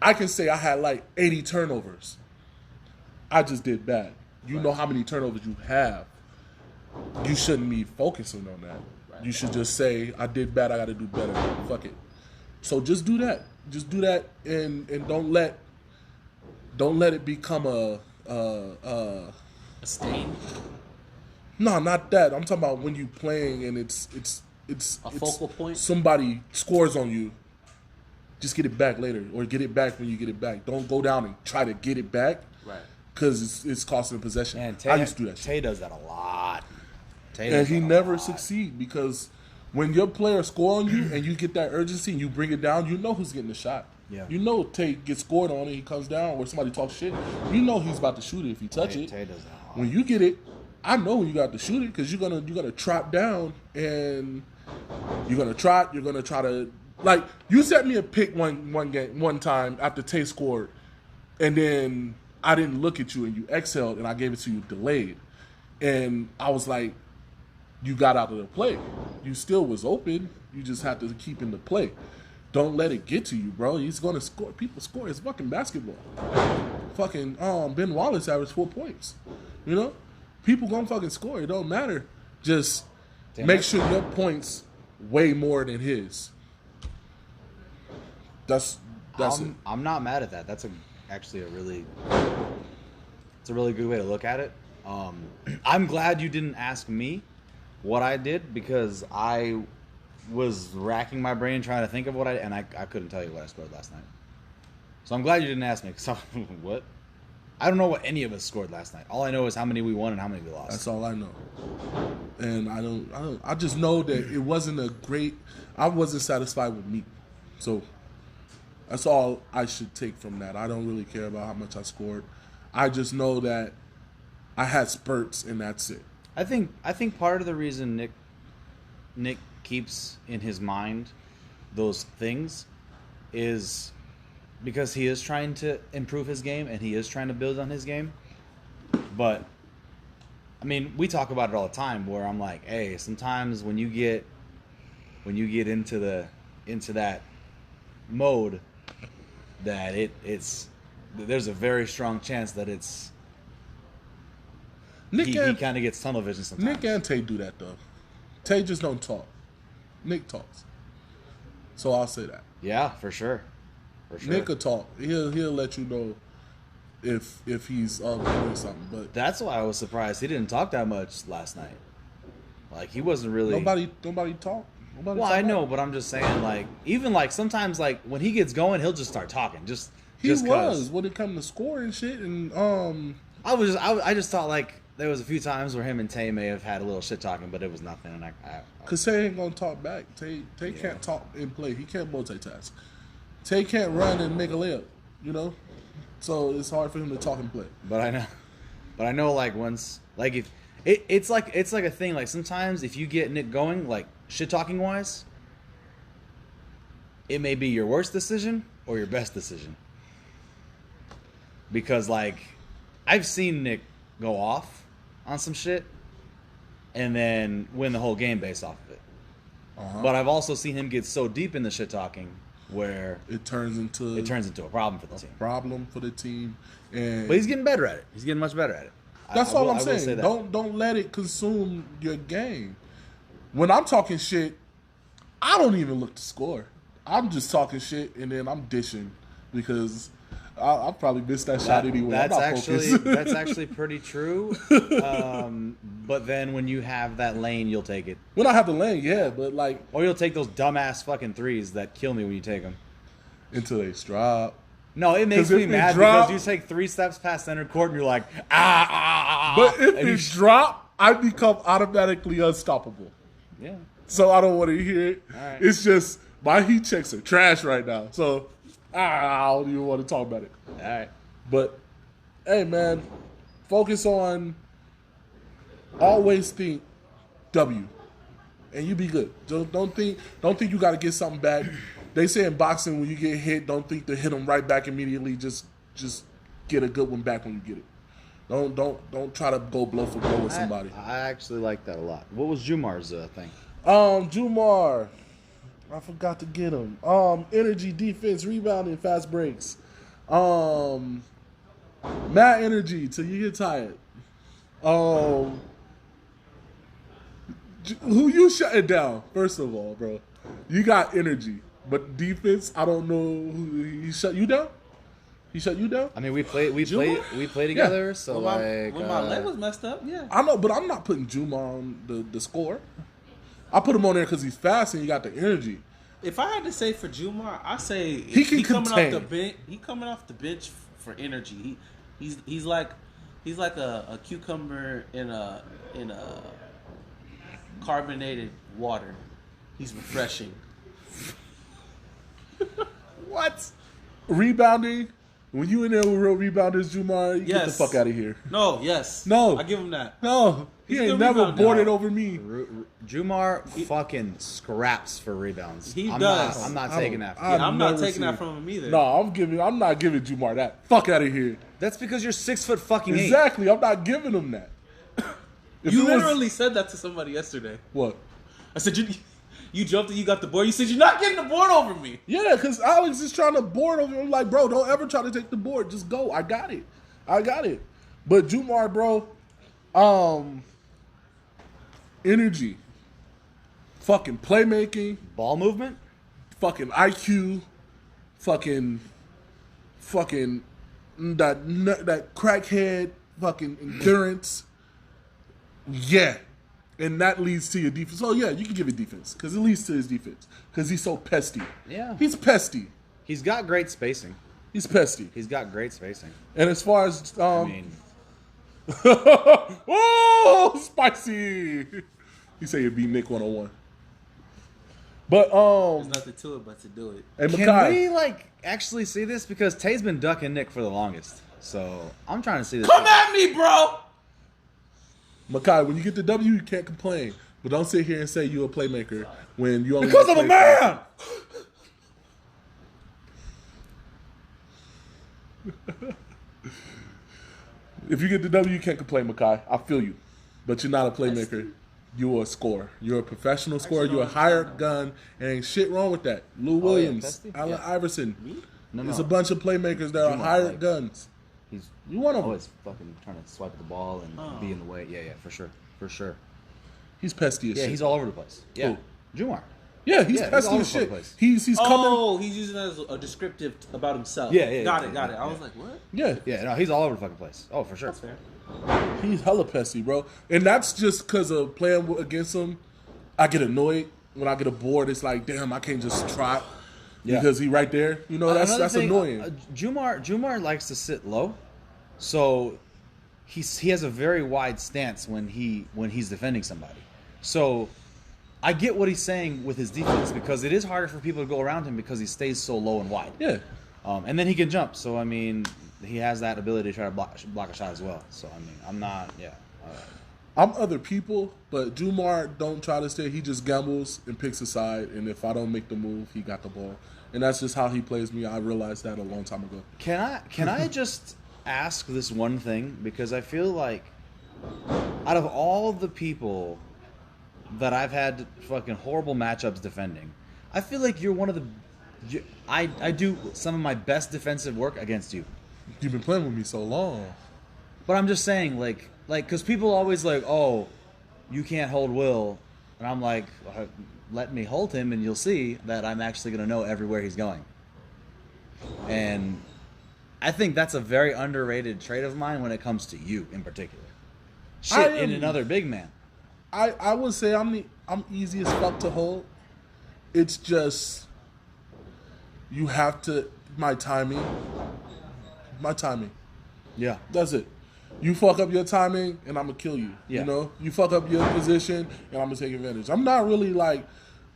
I can say I had like 80 turnovers. I just did bad. You know how many turnovers you have. You shouldn't be focusing on that. Right. You should just say, I did bad, I got to do better. Fuck it. So just do that. Just do that, and don't let it become a stain. No, not that. I'm talking about when you playing and it's A focal point? Somebody scores on you. Just get it back later, or get it back when you get it back. Don't go down and try to get it back. Right. Because it's costing possession. Man, I used to do that shit. Tay does that a lot. And he never succeed, because when your player score on you and you get that urgency and you bring it down, you know who's getting the shot. Yeah. You know Tay gets scored on and he comes down, or somebody talks shit. You know he's about to shoot it if he touch it. Tay does that a lot. When you get it, I know when you got to shoot it, because you're gonna trot down and you're gonna trot. You're gonna try to, like, you set me a pick one time after Tay scored, and then I didn't look at you and you exhaled and I gave it to you delayed, and I was like, you got out of the play. You still was open. You just had to keep in the play. Don't let it get to you, bro. He's gonna score. People score. It's fucking basketball. Fucking Ben Wallace averaged 4 points. You know, people gonna fucking score. It don't matter. Just make sure your points weigh more than his. That's it. I'm not mad at that. That's actually a really good way to look at it. I'm glad you didn't ask me what I did, because I was racking my brain trying to think of what I couldn't tell you what I scored last night. So I'm glad you didn't ask me. Cause what? I don't know what any of us scored last night. All I know is how many we won and how many we lost. That's all I know. And I just know that it wasn't I wasn't satisfied with me. So That's all I should take from that. I don't really care about how much I scored. I just know that I had spurts, and that's it. I think part of the reason Nick keeps in his mind those things is because he is trying to improve his game and he is trying to build on his game. But I mean, we talk about it all the time where I'm like, hey, sometimes when you get into that mode, that there's a very strong chance that it's he kind of gets tunnel vision sometimes. Nick and Tay do that though. Tay just don't talk. Nick talks. So I'll say that. Yeah, for sure. Nick will talk. He'll let you know if he's doing something. But that's why I was surprised he didn't talk that much last night. Like he wasn't really nobody talk. Well, I know, but I'm just saying, like, even like sometimes, like when he gets going, he'll just start talking. He was when it comes to scoring shit, and I just thought like there was a few times where him and Tay may have had a little shit talking, but it was nothing. And Cause Tay ain't gonna talk back. Tay can't talk and play. He can't multitask. Tay can't run and make a layup. You know, so it's hard for him to talk and play. But I know like once like if it's like a thing. Like sometimes if you get Nick going, like shit talking wise, it may be your worst decision or your best decision. Because like I've seen Nick go off on some shit and then win the whole game based off of it. But I've also seen him get so deep in the shit talking where it turns into a problem for the team. And but he's getting better at it. He's getting much better at it. That's all I'm saying. Don't let it consume your game. When I'm talking shit, I don't even look to score. I'm just talking shit and then I'm dishing because I'll probably miss that shot anyway. That's actually pretty true. But then when you have that lane, you'll take it. When I have the lane, yeah, but like, or you'll take those dumbass fucking threes that kill me when you take them until they drop. No, it makes me mad because you take 3 steps past center court and you're like, But if it drop, I become automatically unstoppable. Yeah. So I don't want to hear it. Right. It's just my heat checks are trash right now. So I don't even want to talk about it. All right. But hey, man, focus on. Always think W, and you be good. Don't think you got to get something back. They say in boxing when you get hit, don't think to hit them right back immediately. Just get a good one back when you get it. Don't try to go blow for blow with somebody. I actually like that a lot. What was Jumar's thing? Jumar, I forgot to get him. Energy, defense, rebounding, fast breaks. Mad energy till you get tired. Who you shutting down? First of all, bro, you got energy, but defense, I don't know who he shut you down. He shut you down. I mean, we play together. Yeah. So when my leg was messed up, yeah. I know, but I'm not putting Juma on the score. I put him on there because he's fast and he got the energy. If I had to say for Jumar, I say he coming off the bench. He coming off the bench for energy. He's like a cucumber in a carbonated water. He's refreshing. What? Rebounding? When you in there with real rebounders, Jumar, get the fuck out of here. No, yes. No. I give him that. No. He ain't never boarded over me. Jumar fucking scraps for rebounds. He does. I'm not taking that from him. I'm not taking that from him either. No, I'm not giving Jumar that. Fuck out of here. That's because you're 6 foot fucking 8. Exactly. I'm not giving him that. You literally said that to somebody yesterday. What? I said, you jumped and you got the board. You said, you're not getting the board over me. Yeah, because Alex is trying to board over me. I'm like, bro, don't ever try to take the board. Just go. I got it. But Jumar, bro, energy, fucking playmaking, ball movement, fucking IQ, fucking that crackhead, fucking endurance. Yeah. And that leads to your defense. Oh, yeah, you can give it defense because it leads to his defense because he's so pesty. Yeah. He's pesty. He's got great spacing. He's pesty. He's got great spacing. And as far as... oh, spicy! He said he'd beat Nick 101. But There's nothing to it but to do it. hey, Can Makai, we like actually see this? Because Tay's been ducking Nick for the longest, so I'm trying to see this. Come at me, bro. Makai, when you get the W, you can't complain. But don't sit here and say you're a playmaker when you only Because I'm a man. If you get the W, you can't complain, Makai. I feel you. But you're not a playmaker. You're a scorer. You're a professional scorer. You're a hired gun. And ain't shit wrong with that. Lou Williams, Pesty? Allen Iverson. No, There's a bunch of playmakers that are Juma, hired like- guns. He's You one of them. always fucking trying to swipe at the ball and be in the way. Yeah, for sure. He's pesty as Yeah, shit. he's all over the place. Yeah, Who? Jumar. Yeah, he's Yeah, he's pesty all as over the shit. place. He's coming. Oh, he's using it as a descriptive about himself. Yeah, Got yeah, it. I was yeah. like, what? Yeah, Yeah, no, he's all over the fucking place. Oh, for sure. That's fair. he's hella pesty, bro. And that's just because of playing against him. I get annoyed when I get a board. It's like, damn, I can't just trot Yeah. because he right there. You know, that's Another thing, annoying. Jumar likes to sit low, so he has a very wide stance when he's defending somebody. So I get what he's saying with his defense because it is harder for people to go around him because he stays so low and wide. Yeah. And then he can jump. So I mean, he has that ability to try to block a shot as well. So I mean, I'm not. Yeah. I'm other people, but Jumar don't try to stay. He just gambles and picks a side, and if I don't make the move, he got the ball. And that's just how he plays me. I realized that a long time ago. Can I just ask this one thing? Because I feel like out of all the people that I've had fucking horrible matchups defending, I feel like you're one of the. I do some of my best defensive work against you. You've been playing with me so long. But I'm just saying, like, because people always like, oh, you can't hold Will, and I'm like, let me hold him, and you'll see that I'm actually gonna know everywhere he's going. And I think that's a very underrated trait of mine when it comes to you in particular. Shit, in another big man. I would say I'm easy as fuck to hold. It's just you have to my timing. Yeah. That's it. You fuck up your timing, and I'm gonna kill you. Yeah. You know, you fuck up your position, and I'm gonna take advantage. I'm not really like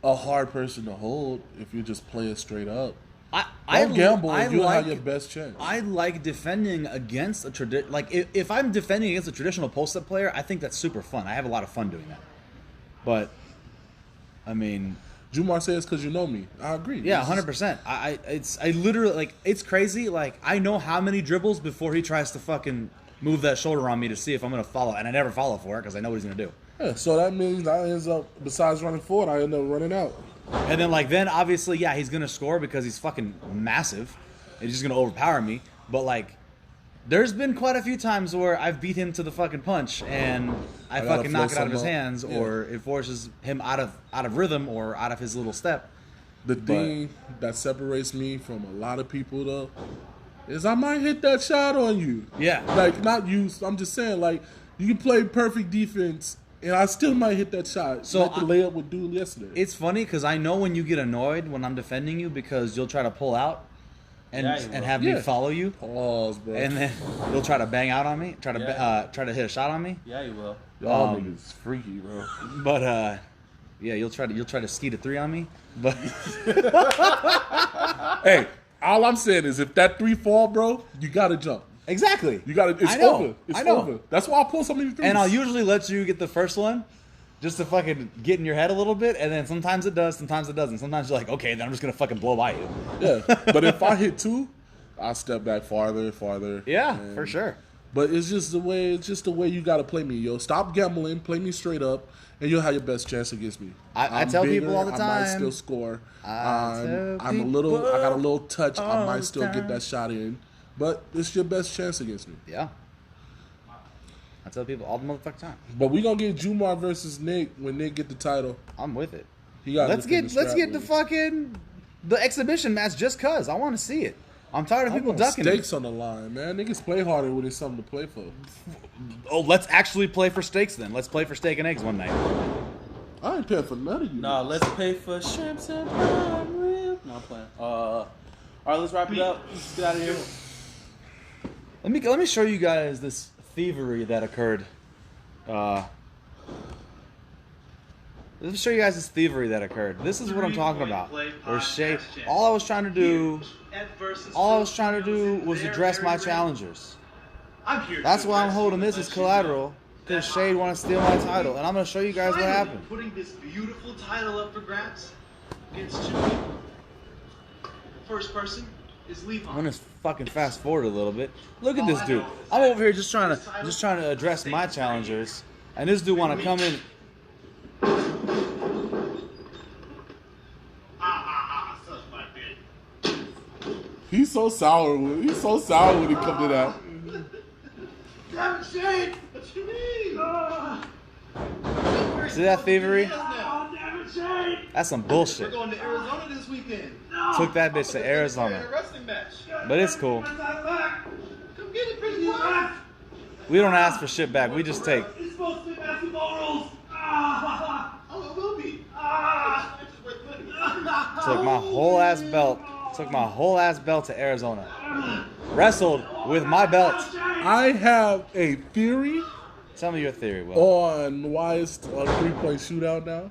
a hard person to hold if you just play it straight up. Don't gamble. You'll have your best chance. I like defending against a tradition. Like if I'm defending against a traditional post-up player, I think that's super fun. I have a lot of fun doing that. But I mean, Jumar says because you know me. I agree. yeah, It's just- 100%. I literally like it's crazy. Like I know how many dribbles before he tries to fucking move that shoulder on me to see if I'm gonna follow, and I never follow for it because I know what he's gonna do. Yeah, so that means I ends up, besides running forward, I end up running out. And then obviously, yeah, he's gonna score because he's fucking massive. He's just gonna overpower me. But like, there's been quite a few times where I've beat him to the fucking punch, and I gotta fucking knock it flow out of his some up. hands, Yeah. or it forces him out of rhythm or out of his little step. The thing that separates me from a lot of people, though, is I might hit that shot on you. Yeah. Like, not you. I'm just saying, like, you can play perfect defense, and I still might hit that shot. So like the layup with Dooley yesterday. It's funny because I know when you get annoyed when I'm defending you because you'll try to pull out and Yeah, you will. have me Yeah. follow you, Pause, bro. and then you'll try to bang out on me, try to Yeah. try to hit a shot on me. Yeah, you will. Y'all niggas freaky, bro. But yeah, you'll try to skeet a 3 on me. But Hey, all I'm saying is if that 3 fall, bro, you gotta jump. exactly, You gotta. It's I know. over. It's I know. over. That's why I pull so many threes. And I'll usually let you get the first one, just to fucking get in your head a little bit, and then sometimes it does, sometimes it doesn't. Sometimes you're like, okay, then I'm just gonna fucking blow by you. Yeah, but if I hit 2, I step back farther. Yeah, and- for sure. But it's just the way. It's just the way you gotta play me, yo. Stop gambling. Play me straight up, and you'll have your best chance against me. I I'm tell people all the I might time. still score. I tell I'm a little. I got a little touch. I all might the still get time. that shot in, but it's your best chance against me. Yeah. I tell people all the motherfucking time. But we gonna get Jumar versus Nick when Nick get the title. I'm with it. He got. Let's get the fucking the exhibition match just cause I want to see it. I'm tired of people ducking it. Stakes on the line, man. Niggas play harder when there's something to play for. Oh, let's actually play for steaks then. Let's play for steak and eggs one night. I ain't paying for none of you. No, let's pay for shrimps and prime rib. No, I'm playing. All right, let's wrap it up. Let's get out of here. Let me show you guys this thievery that occurred. Let me show you guys this thievery that occurred. This is what I'm talking about. Where Shade, all I was trying to do was address my challengers. That's why I'm holding this as collateral, because Shade want to steal my title, and I'm going to show you guys what happened. Putting this beautiful title up for grabs against two people. First person is Levi. I'm gonna fucking fast forward a little bit. Look at this dude. I'm over here just trying to address my challengers, and this dude want to come in. Such my bitch. He's so sour when he come to that. Damn it, Shane! What you mean? See that thievery? Oh, damn it, Shane! That's some We're bullshit. going to Arizona this weekend. Took that bitch to In a Arizona. wrestling match. But it's cool. Come get it, pretty boy. We don't ask for shit back. We just take. It's supposed to be basketball rules. Oh, it will be. Took my whole ass belt. Took my whole ass belt to Arizona. Wrestled with my belt. I have a theory Tell me your theory, Will. on why it's a 3-point shootout now.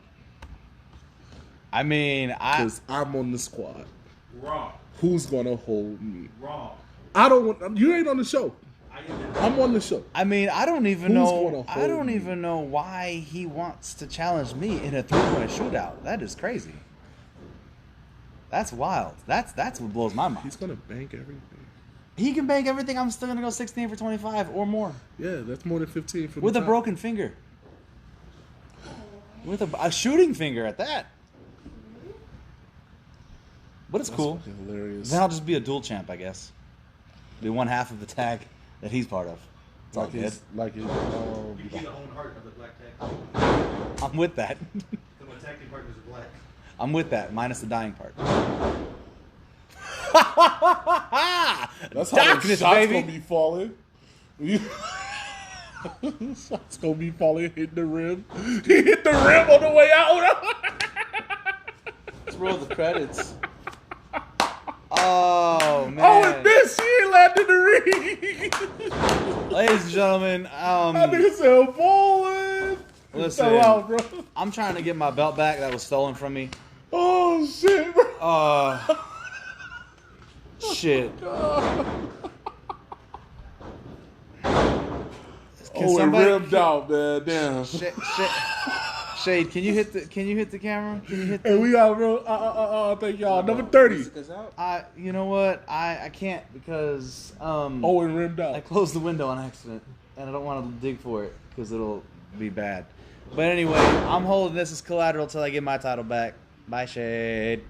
I mean, Because I'm on the squad. Wrong. Who's gonna hold me? Wrong. I don't want. You ain't on the show. I'm on the show. I don't even Who's know. gonna I hold don't me? even know why he wants to challenge me in a 3-point shootout. That is crazy. That's wild. That's what blows my mind. He's gonna bank everything. He can bank everything. I'm still gonna go 16 for 25 or more Yeah, that's more than 15 for with the a top. broken finger. With a shooting finger at that. But it's That's cool. fucking hilarious. Then I'll just be a dual champ, I guess. Be one half of the tag that he's part of. It's all good. You be the own heart of the black tag. I'm with that. So my tag team partners are black. I'm with that, minus the dying part. That's how the Darkness, shots baby. gonna be falling. Shots gonna be falling, hitting the rim. He hit the rim on the way out. Let's roll the credits. Oh man! Oh, and this he landed the ring. Ladies and gentlemen, That nigga said bowling. listen, Fell out, bro. I'm trying to get my belt back that was stolen from me. Oh shit, bro. Shit. Oh, it rimmed out, man. Damn. Shade, can you hit the camera? Can you hit the? Hey, we got bro. Thank y'all. Number 30. You know what? I can't because Oh, it rimmed I out. closed the window on accident, and I don't want to dig for it because it'll be bad. But anyway, I'm holding this as collateral till I get my title back. Bye, Shade.